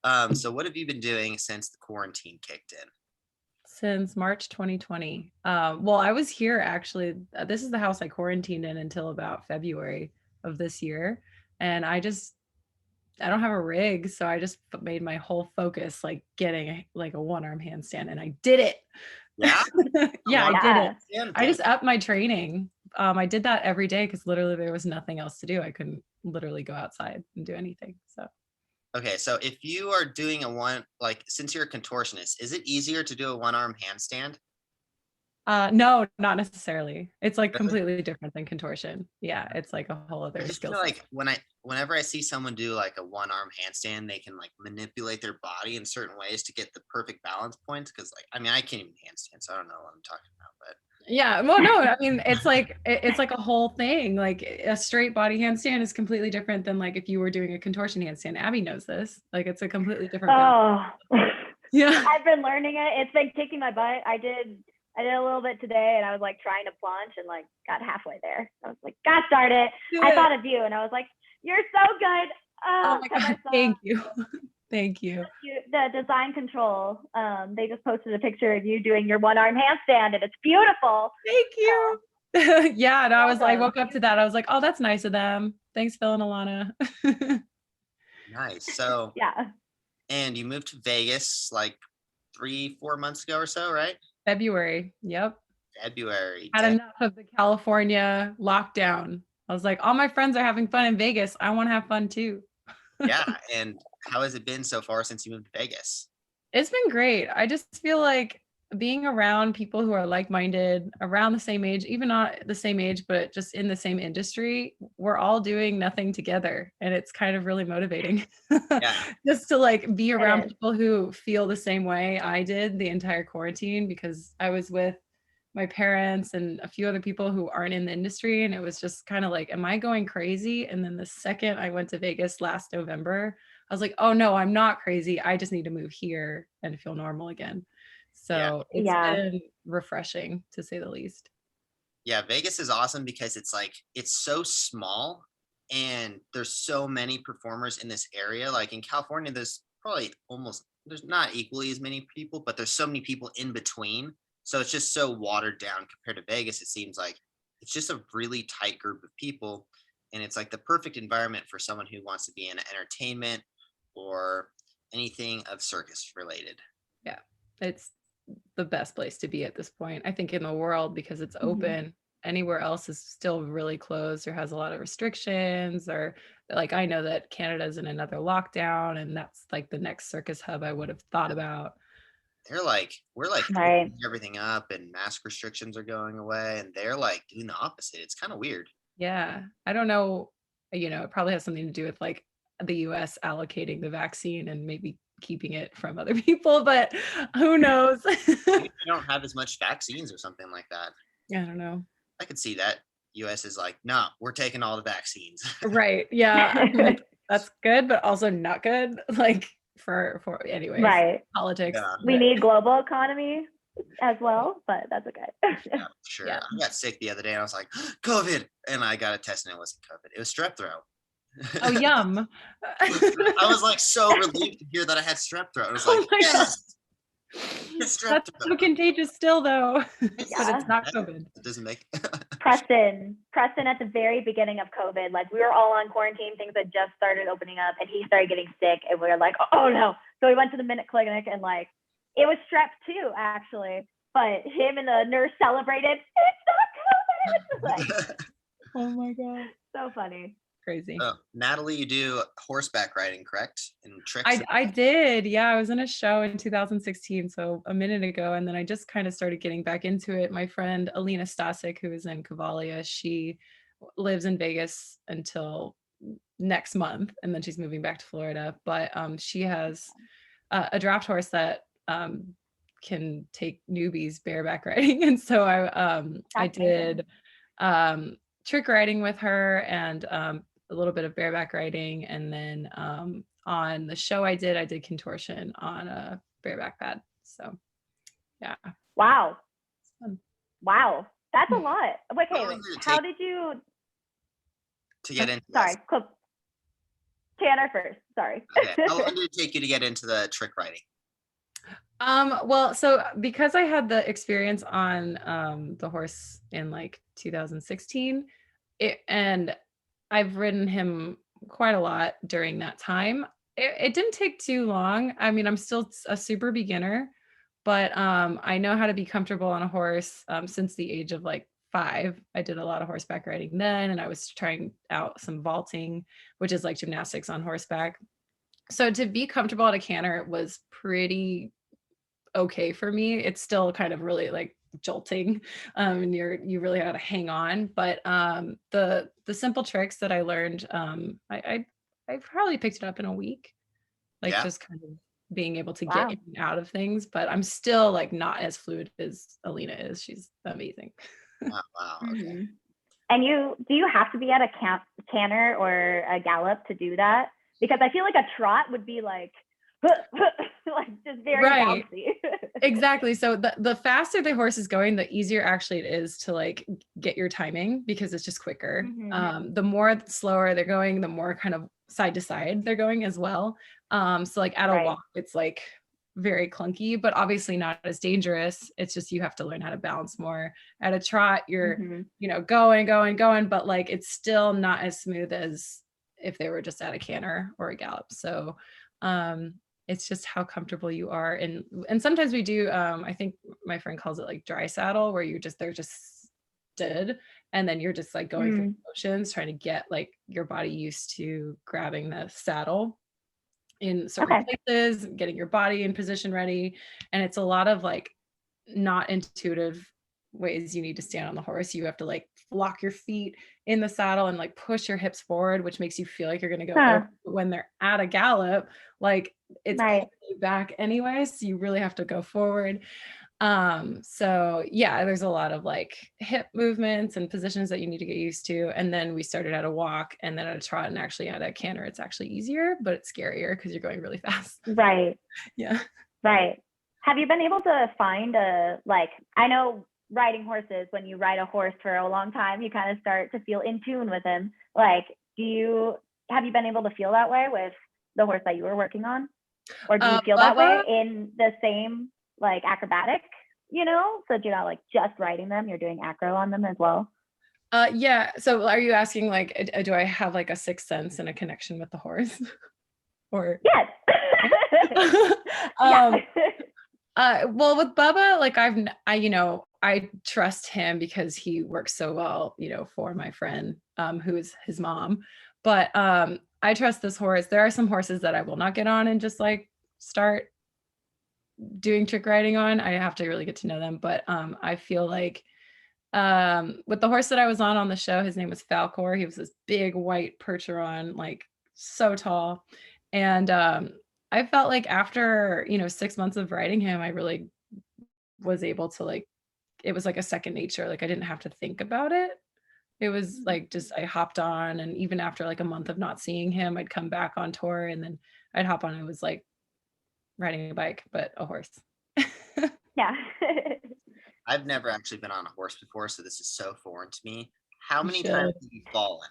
know. So what have you been doing since the quarantine kicked in? Since March 2020. Well, I was here actually. This is the house I quarantined in until about February of this year. And I don't have a rig, so I just made my whole focus like getting like a one-arm handstand, and I did it. Yeah? Yeah, I did it. Yeah, I just upped my training. I did that every day because literally there was nothing else to do. I couldn't literally go outside and do anything. So Okay, so if you are doing since you're a contortionist, is it easier to do a one-arm handstand? no, not necessarily. It's like Really? completely different than contortion. Yeah, it's like a whole I other just skill feel set. like whenever I see someone do like a one-arm handstand, they can like manipulate their body in certain ways to get the perfect balance points. Because like, I mean, I can't even handstand, so I don't know what I'm talking about. But Yeah, well, no, I mean, it's like it's like a whole thing. Like a straight body handstand is completely different than like if you were doing a contortion handstand. Abby knows this. Like it's a completely different balance. Oh, Yeah. I've been learning it. It's been kicking my butt. I did a little bit today, and I was like trying to plunge and like got halfway there. I was like, got started. I thought of you, and I was like, you're so good. Oh my 'cause I God, saw thank you. Thank you. the design control. They just posted a picture of you doing your one-arm handstand, and it's beautiful. Thank you. Yeah, and I was like, Welcome. woke up to that. I was like, oh, that's nice of them. Thanks, Phil and Alana. nice. So, Yeah. and you moved to Vegas like 3-4 months ago or so, right? February. Yep. February. Had enough of the California lockdown. I was like, all my friends are having fun in Vegas. I want to have fun too. Yeah. And how has it been so far since you moved to Vegas? It's been great. I just feel like being around people who are like-minded, around the same age, even not the same age, but just in the same industry, we're all doing nothing together. And it's kind of really motivating. Yeah. Just to like be around is. people who feel the same way I did the entire quarantine, because I was with my parents and a few other people who aren't in the industry. And it was just kind of like, am I going crazy? And then the second I went to Vegas last November, I was like, oh no, I'm not crazy. I just need to move here and feel normal again. So it's Yeah. been refreshing to say the least. Yeah, Vegas is awesome because it's like it's so small and there's so many performers in this area. Like in California, there's not equally as many people, but there's so many people in between. So it's just so watered down compared to Vegas. It seems like it's just a really tight group of people. And it's like the perfect environment for someone who wants to be in entertainment or anything of circus related. Yeah, it's the best place to be at this point, I think, in the world, because it's Mhm. open. Anywhere else is still really closed or has a lot of restrictions, or like I know that Canada's in another lockdown, and that's like the next circus hub I would have thought about. We're like Right. opening everything up and mask restrictions are going away, and they're like doing the opposite. It's kind of weird. Yeah, I don't know, it probably has something to do with like the US allocating the vaccine and maybe keeping it from other people, but who knows? Maybe they don't have as much vaccines or something like that. I don't know. I could see that. US is like, no, we're taking all the vaccines. Right. Yeah. I'm like, that's good, but also not good. Like for anyways, Right. politics. Yeah. We need global economy as well, but that's okay. Yeah, sure. Yeah. I got sick the other day and I was like, COVID. And I got a test and it wasn't COVID. It was strep throat. Oh, yum. I was like so relieved to hear that I had strep throat. I was like, Oh my God. yes, it's strep That's so throat. contagious still though. But Yeah. it's not COVID. It doesn't make Preston at the very beginning of COVID, like we were all on quarantine, things had just started opening up, and he started getting sick, and we were like, oh no. So we went to the Minute Clinic, and like it was strep too, actually. But him and the nurse celebrated. It's not COVID. Like, Oh my God. so funny. Crazy. Natalie, you do horseback riding, correct? And tricks. I did. Yeah, I was in a show in 2016, so a minute ago, and then I just kind of started getting back into it. My friend Alina Stasic, who is in Cavalia, she lives in Vegas until next month, and then she's moving back to Florida. But she has a draft horse that can take newbies bareback riding, and so I did trick riding with her and a little bit of bareback riding, and then on the show I did contortion on a bareback pad. So yeah. Wow. Fun. Wow. That's a lot. Okay, long did it how take did you to get into sorry, this? Tanner first. Sorry. Okay. How long did it take you to get into the trick riding? Well, so because I had the experience on the horse in like 2016, and I've ridden him quite a lot during that time. It didn't take too long. I mean, I'm still a super beginner, but I know how to be comfortable on a horse since the age of like 5. I did a lot of horseback riding then, and I was trying out some vaulting, which is like gymnastics on horseback. So to be comfortable at a canter was pretty okay for me. It's still kind of really like jolting, and you really got to hang on. But the simple tricks that I learned, I probably picked it up in a week, like Yeah. just kind of being able to Wow. get in and out of things. But I'm still like not as fluid as Alina is. She's amazing. Wow. Okay. Mhm. And do you have to be at a canter or a gallop to do that? Because I feel like a trot would be like like just very Right. bouncy. Exactly. So the faster the horse is going, the easier actually it is to like get your timing, because it's just quicker. Mhm. The more slower they're going, the more kind of side to side they're going as well. So like at a Right. walk, it's like very clunky, but obviously not as dangerous. It's just you have to learn how to balance more. At a trot, you're Mhm. going, but like it's still not as smooth as if they were just at a canter or a gallop. So it's just how comfortable you are. And sometimes we do, I think my friend calls it like dry saddle, where they're just stood, and then you're just like going through the motions, trying to get like your body used to grabbing the saddle in certain Okay. places, getting your body in position ready. And it's a lot of like not intuitive ways you need to stand on the horse. You have to like lock your feet in the saddle and like push your hips forward, which makes you feel like you're going to go Huh. over. When they're at a gallop, like it's Right. pulling you back anyway, so you really have to go forward. So yeah, there's a lot of like hip movements and positions that you need to get used to. And then we started at a walk, and then at a trot, and actually at a canter it's actually easier, but it's scarier because you're going really fast. Right. Yeah. Right. Have you been able to find I know riding horses, when you ride a horse for a long time, you kind of start to feel in tune with him. Like, have you been able to feel that way with the horse that you were working on? Or do you feel that way Bubba, in the same like acrobatic, so that you're not like just riding them, you're doing acro on them as well? yeah. So are you asking like, do I have like a sixth sense and a connection with the horse? Or Yes. um, Yeah. well, with Bubba, like I trust him because he works so well, for my friend, who is his mom. But I trust this horse. There are some horses that I will not get on and just like start doing trick riding on. I have to really get to know them. But I feel like with the horse that I was on the show, his name was Falcor. He was this big white Percheron, like so tall. And I felt like after 6 months of riding him, I really was able to like, it was like a second nature. Like I didn't have to think about it. It was like just I hopped on, and even after like a month of not seeing him, I'd come back on tour and then I'd hop on. It was like riding a bike, but a horse. Yeah. I've never actually been on a horse before, so this is so foreign to me. How You many should. times have you fallen?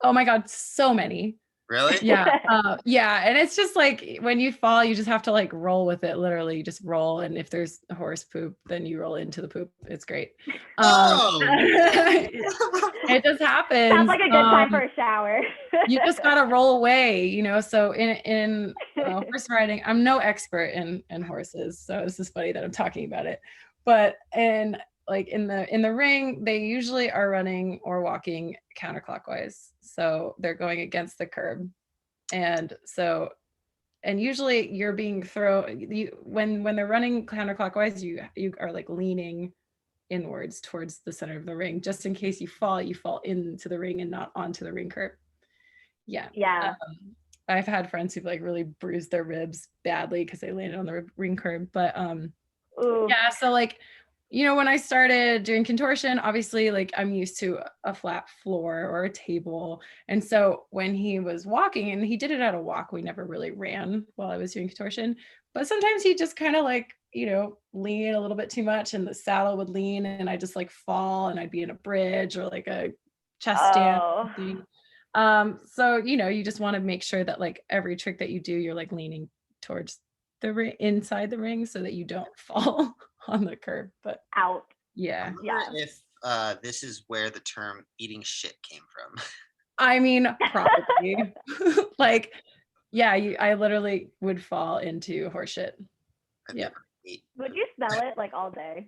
Oh my God, so many. Really? Yeah. Yeah. And it's just like when you fall, you just have to like roll with it. Literally, you just roll. And if there's a horse poop, then you roll into the poop. It's great. Oh, It just happens. Sounds like a good time for a shower. You just gotta roll away, you know. So in horse riding, I'm no expert in horses, so this is funny that I'm talking about it. But in the ring, they usually are running or walking counterclockwise, so they're going against the curb, and usually you're being thrown. When they're running counterclockwise, you are like leaning inwards towards the center of the ring, just in case you fall into the ring and not onto the ring curb. Yeah. I've had friends who've like really bruised their ribs badly because they landed on the ring curb. But yeah, so like, you know, when I started doing contortion, obviously like I'm used to a flat floor or a table. And so when he was walking, and he did it at a walk, we never really ran while I was doing contortion, but sometimes he just kind of like, you know, lean a little bit too much and the saddle would lean and I just like fall and I'd be in a bridge or like a chest stand. So, you know, you just want to make sure that like every trick that you do, you're like leaning towards the ring, inside the ring, so that you don't fall on the curb. But out. Yeah. If this is where the term eating shit came from. I mean, probably. Like, yeah, I literally would fall into horse shit. Yeah. Would you smell it like all day?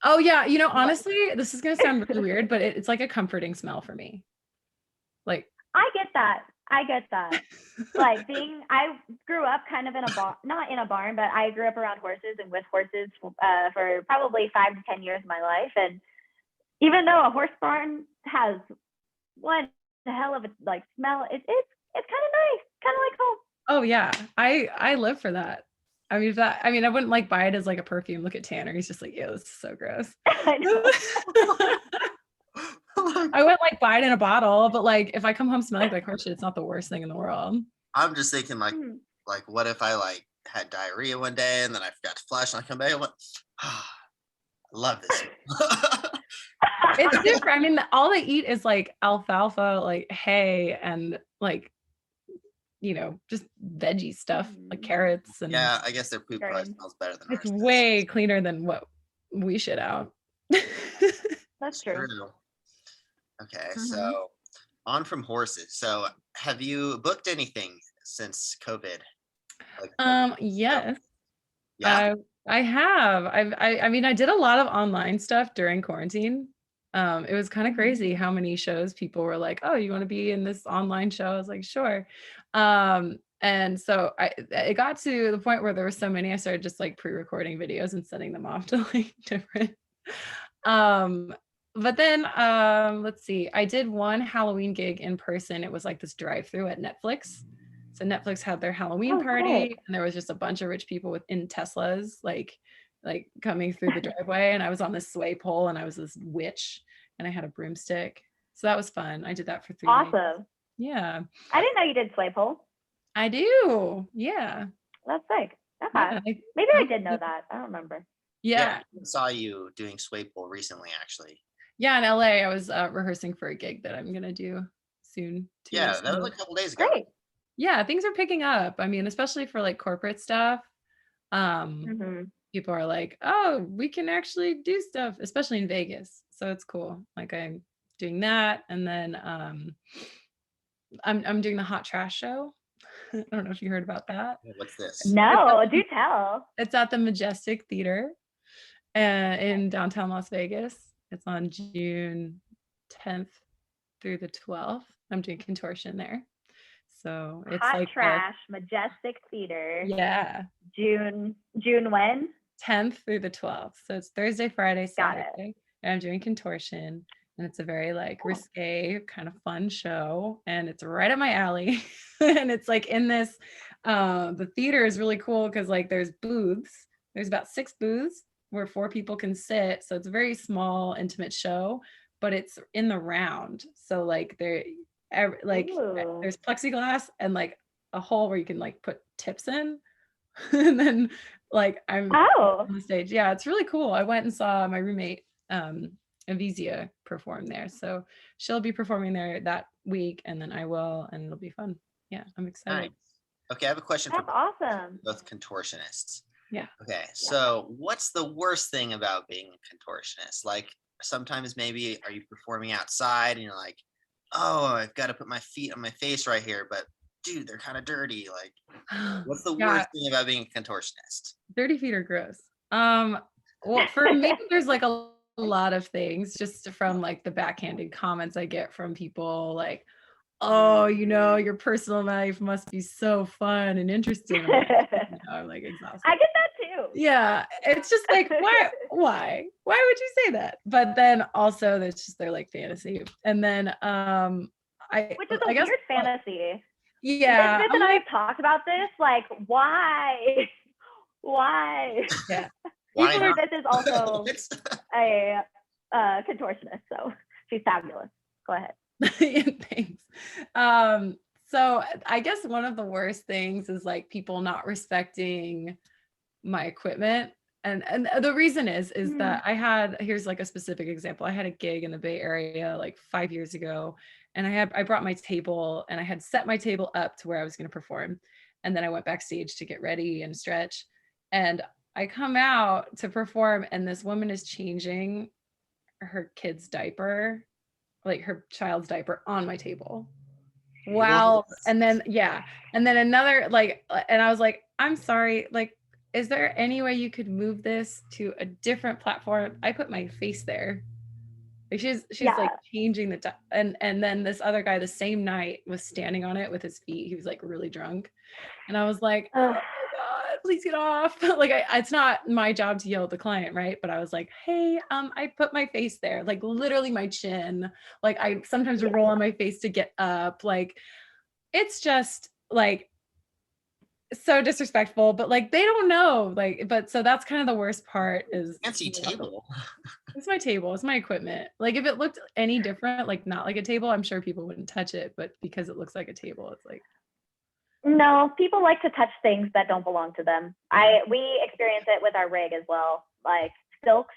Oh yeah, you know, honestly, this is gonna sound really weird, but it's like a comforting smell for me. Like, I get that. Like I grew up kind of in a barn, not in a barn, but I grew up around horses and with horses for probably 5 to 10 years of my life. And even though a horse barn has one hell of a like smell, it's kind of nice, kind of like home. Oh yeah, I live for that. I mean, I wouldn't like buy it as like a perfume. Look at Tanner, he's just like, ew, this is so gross. I know. I wouldn't like buy it in a bottle, but like if I come home smelling like horse shit, it's not the worst thing in the world. I'm just thinking like what if I like had diarrhea one day and then I forgot to flush and I come back and went, I love this. It's different. I mean, all they eat is like alfalfa, like hay, and like, you know, just veggie stuff like carrots. And yeah, I guess their poop probably smells better than ours. It's way cleaner than what we shit out. That's true. Okay, so on from horses. So have you booked anything since COVID? Yes. Yeah. I have. I mean, I did a lot of online stuff during quarantine. It was kind of crazy how many shows people were like, oh, you want to be in this online show? I was like, sure. And so it got to the point where there were so many, I started just like pre-recording videos and sending them off to like different. But then let's see, I did one Halloween gig in person. It was like this drive-through at Netflix. So Netflix had their Halloween party, and there was just a bunch of rich people in Teslas, like coming through the driveway. And I was on this sway pole, and I was this witch, and I had a broomstick. So that was fun. I did that for 3 nights. Awesome. Yeah. I didn't know you did sway pole. I do. Yeah. That's sick. Okay. Yeah, maybe I did know that. I don't remember. Yeah. I saw you doing sway pole recently, actually. Yeah, in LA, I was rehearsing for a gig that I'm gonna do soon. Yeah, that was a couple days ago. Great. Yeah, things are picking up. I mean, especially for like corporate stuff. People are like, oh, we can actually do stuff, especially in Vegas. So it's cool. Like I'm doing that, and then I'm doing the Hot Trash show. I don't know if you heard about that. What's this? No, do tell. It's at the Majestic Theater in downtown Las Vegas. It's on June 10th through the 12th. I'm doing contortion there. So it's Hot like Trash, Majestic Theater. Yeah. June when? 10th through the 12th. So it's Thursday, Friday, Saturday. And I'm doing contortion. And it's a very like risque, kind of fun show. And it's right up my alley. And it's like in this, the theater is really cool because like there's booths. There's about 6 booths where 4 people can sit. So it's a very small, intimate show. but it's in the round. So like like Ooh. there's plexiglass and like a hole where you can like put tips in. And then like I'm Oh, on the stage. Yeah, it's really cool. I went and saw my roommate Avizia perform there. So she'll be performing there that week, and then I will, and it'll be fun. Yeah, I'm excited. Nice. Okay, I have a question for that's awesome. both contortionists. Yeah. Okay, so what's the worst thing about being a contortionist? Like sometimes maybe are you performing outside and you're like, oh, I've got to put my feet on my face right here, but dude, they're kind of dirty. Like, what's the Yeah, worst thing about being a contortionist? dirty feet are gross. Well, for me, there's like a lot of things just from like the backhanded comments I get from people like, oh, your personal life must be so fun and interesting. I'm like exhausted. I get that too. Yeah, it's just like why would you say that? But then also that's just their like fantasy. And then Which is a I guess weird fantasy. yeah, Smith and I have talked about this. Like, why? Why? yeah. Why not? This is also a contortionist, so she's fabulous. Go ahead. Thanks. So I guess one of the worst things is like people not respecting my equipment. And the reason is that here's like a specific example. I had a gig in the Bay Area like 5 years ago, and I brought my table and I had set my table up to where I was going to perform. And then I went backstage to get ready and stretch. And I come out to perform and this woman is changing her kid's diaper, like her child's diaper on my table. Wow. And then another like, and I was like, I'm sorry, like, is there any way you could move this to a different platform? I put my face there. Like she's like changing and then this other guy the same night was standing on it with his feet. He was like really drunk. And I was like, oh my God, please get off. Like it's not my job to yell at the client, right? But I was like, hey, I put my face there, like literally my chin. Like I sometimes roll on my face to get up. Like it's just like so disrespectful, but like they don't know. Like, but so that's kind of the worst part is Fancy table. It's my table, it's my equipment. Like if it looked any different, like not like a table, I'm sure people wouldn't touch it, but because it looks like a table, it's like no, people like to touch things that don't belong to them. We experience it with our rig as well, like silks,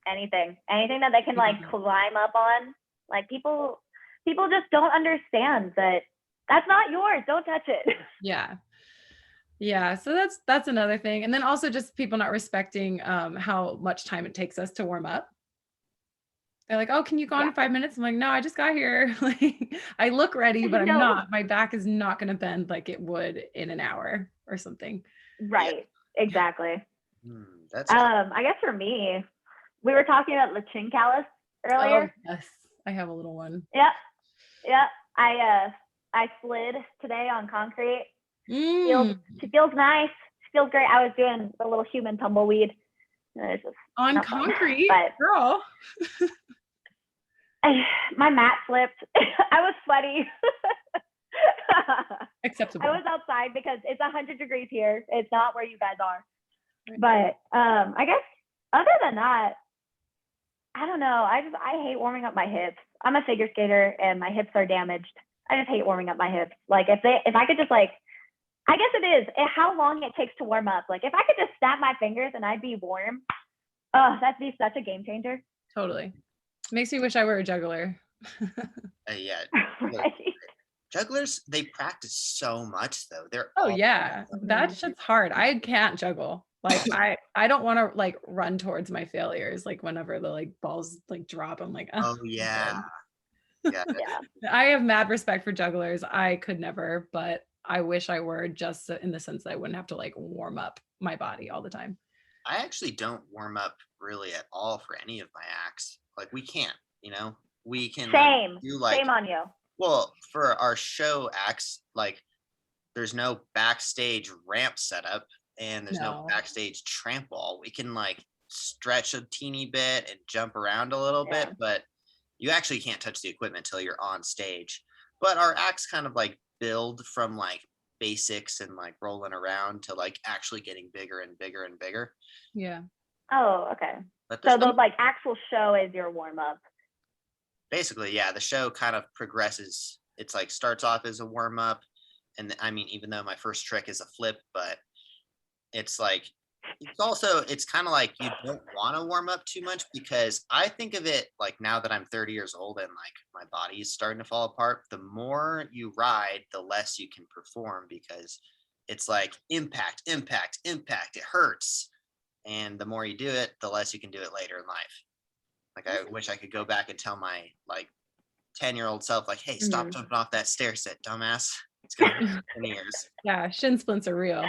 anything that they can like climb up on. Like people just don't understand that that's not yours. Don't touch it. Yeah. So that's another thing. And then also just people not respecting how much time it takes us to warm up. They're like, oh, can you go on in 5 minutes? I'm like, no, I just got here. Like I look ready, but I'm not. My back is not going to bend like it would in an hour or something. Right. Yeah. Exactly. That's I guess for me, we were talking about the chin callus earlier. Oh, yes, I have a little one. Yep. I slid today on concrete. She feels nice. She feels great. I was doing a little human tumbleweed. On concrete, girl. My mat slipped. I was sweaty. Acceptable. I was outside because it's 100 degrees here. It's not where you guys are. But I guess other than that, I don't know. I hate warming up my hips. I'm a figure skater and my hips are damaged. I just hate warming up my hips. Like if I could just like, I guess it is how long it takes to warm up. Like if I could just snap my fingers and I'd be warm. Oh, that'd be such a game changer. Totally. Makes me wish I were a juggler. Yeah. Right. Jugglers, they practice so much though. That shit's hard. I can't juggle. Like I don't want to like run towards my failures. Like whenever the like balls like drop, I'm like, oh yeah. Yeah. I have mad respect for jugglers. I could never, but I wish I were, just in the sense that I wouldn't have to like warm up my body all the time. I actually don't warm up really at all for any of my acts. Like we can't, we can do like shame on you. Well, for our show acts, like there's no backstage ramp setup and there's no backstage tramp wall. We can like stretch a teeny bit and jump around a little bit, but you actually can't touch the equipment until you're on stage. But our acts kind of like build from like basics and like rolling around to like actually getting bigger and bigger and bigger. Yeah. Oh, okay. So the like actual show is your warm up. basically, yeah, the show kind of progresses. It's like starts off as a warm up, and I mean, even though my first trick is a flip, but it's like it's kind of like you don't want to warm up too much, because I think of it like, now that I'm 30 years old and like my body is starting to fall apart, the more you ride, the less you can perform, because it's like impact, impact, impact. It hurts. And the more you do it, the less you can do it later in life. Like, I wish I could go back and tell my like 10-year-old self, like, hey, stop jumping off that stair set, dumbass. It's gonna hurt in years. Yeah, shin splints are real.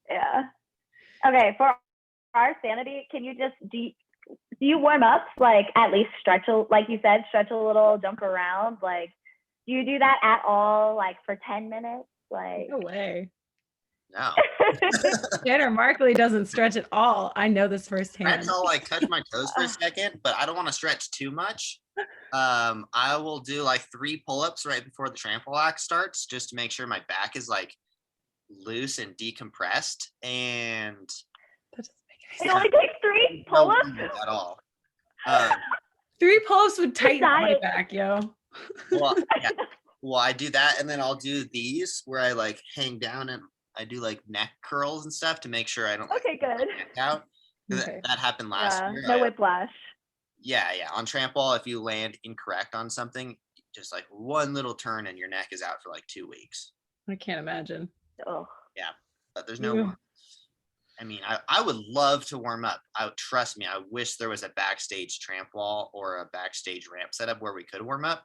Yeah. Okay, for our sanity, can you just do you warm up, like at least stretch like you said, stretch a little, jump around? Like, do you do that at all, like for 10 minutes? Like, No way. No. Tanner Markley doesn't stretch at all. I know this firsthand. That's all, like, touch my toes for a second, but I don't want to stretch too much. I will do like 3 pull-ups right before the trampoline act starts, just to make sure my back is like loose and decompressed. And That doesn't make it any only takes 3 no pull-ups. movement at all. 3 pull-ups would tighten my diet. back, yo. Well, yeah. Well, I do that, and then I'll do these where I like hang down and I do like neck curls and stuff to make sure I don't like, Okay, good. neck out. 'Cause Okay. that happened last Yeah, year. no whiplash. Yeah. On trampoline, if you land incorrect on something, just like one little turn and your neck is out for like 2 weeks. I can't imagine. Oh, But there's no. Ew. I mean, I would love to warm up. Trust me. I wish there was a backstage tramp wall or a backstage ramp setup where we could warm up,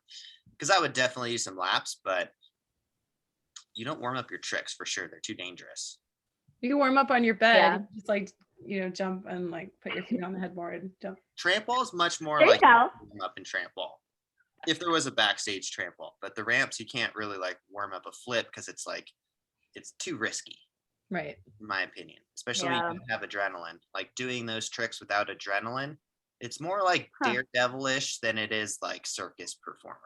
because I would definitely use some laps. But you don't warm up your tricks for sure. They're too dangerous. You can warm up on your bed. Yeah. You can just like, jump and like put your feet on the headboard and jump. Tramp wall is much more there you like go. warm up in tramp wall. If there was a backstage tramp wall, but the ramps, you can't really like warm up a flip, because it's like, it's too risky, Right. in my opinion, especially Yeah. when you don't have adrenaline. Like, doing those tricks without adrenaline, it's more like Huh. daredevilish than it is like circus performer,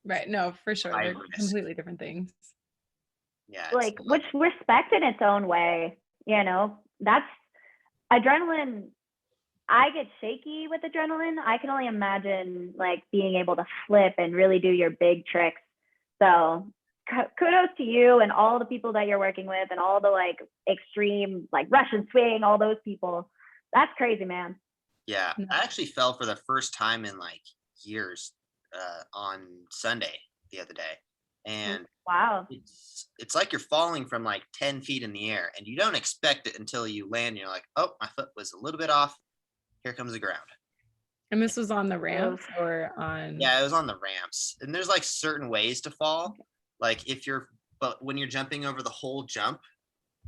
Right. No, for sure. High They're risk. completely different things. Yeah. it's Like, which respect in its own way, that's adrenaline. I get shaky with adrenaline. I can only imagine like being able to flip and really do your big tricks. So kudos to you and all the people that you're working with, and all the like extreme, like Russian swing, all those people. That's crazy, man. Yeah, No. I actually fell for the first time in like years on Sunday the other day, and Wow. it's like you're falling from like 10 feet in the air, and you don't expect it until you land. And you're like, oh, my foot was a little bit off. Here comes the ground. And this was on the ramps or on? Yeah, it was on the ramps, and there's like certain ways to fall. Like, but when you're jumping over the whole jump,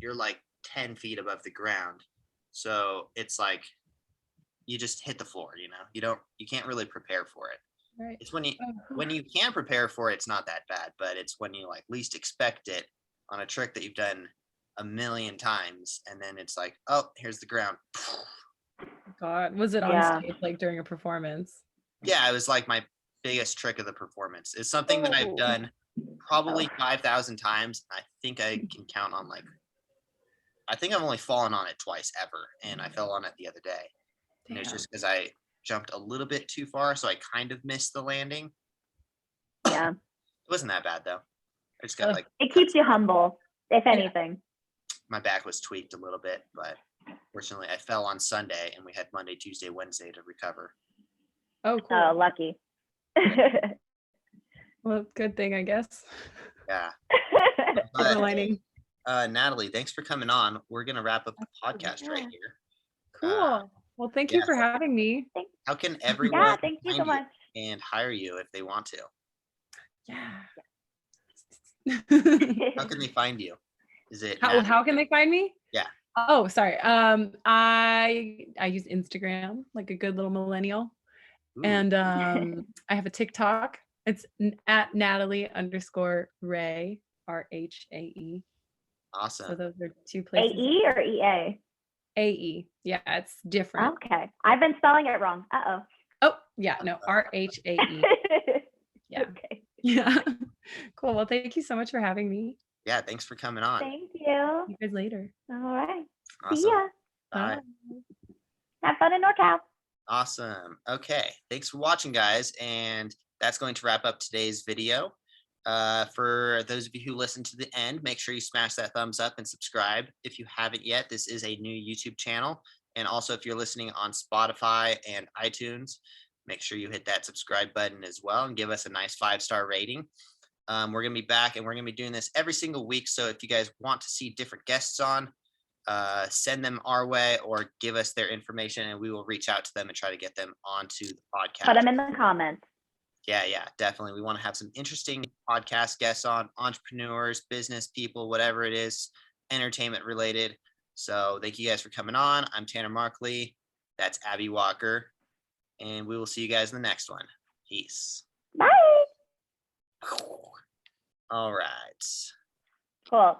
you're like 10 feet above the ground, so it's like you just hit the floor. You can't really prepare for it. Right. It's when you Oh, cool. when you can prepare for it, it's not that bad, but it's when you like least expect it on a trick that you've done a million times, and then it's like, oh, here's the ground. God, was it on Yeah. stage like during a performance? Yeah, it was like my biggest trick of the performance. It's something that I've Oh. done probably 5,000 times. I think I can count on I think I've only fallen on it twice ever, and I fell on it the other day. And it's Damn. just because I jumped a little bit too far, so I kind of missed the landing. Yeah. It wasn't that bad though. I just got like It keeps you humble, if Yeah. anything. my back was tweaked a little bit, but fortunately I fell on Sunday, and we had Monday, Tuesday, Wednesday to recover. Oh, cool. Oh, lucky. Well, good thing, I guess. Yeah. Silver But lining. Natalie, thanks for coming on. We're gonna wrap up the podcast right Yeah. here. Cool. Well, thank you yeah. for having me. How can everyone Yeah, thank you so find much. and hire you if they want to? Yeah. How can they find you? Is it How can they find me? Yeah. Oh, sorry. I use Instagram like a good little millennial. Ooh, And I have a TikTok. It's at Natalie_Rhae, RHAE. So awesome. those are 2 places. AE or EA? AE. Yeah, it's different. Okay. I've been spelling it wrong. Uh-oh. Oh, yeah, no, RHAE. Yeah. Okay. Yeah. Cool. Well, thank you so much for having me. Yeah, thanks for coming on. Thank you. See you guys later. All right. Awesome. See ya. Bye. Bye. Have fun in NorCal. Awesome. Okay. Thanks for watching, guys. And that's going to wrap up today's video. For those of you who listened to the end, make sure you smash that thumbs up and subscribe if you haven't yet. This is a new YouTube channel. And also, if you're listening on Spotify and iTunes, make sure you hit that subscribe button as well and give us a nice 5-star rating. We're going to be back and we're going to be doing this every single week. So if you guys want to see different guests on, send them our way or give us their information and we will reach out to them and try to get them onto the podcast. Put them in the comments. Yeah, definitely. We want to have some interesting podcast guests on, entrepreneurs, business people, whatever it is, entertainment related. So thank you guys for coming on. I'm Tanner Markley. That's Abby Walker. And we will see you guys in the next one. Peace. Bye. All right. Cool.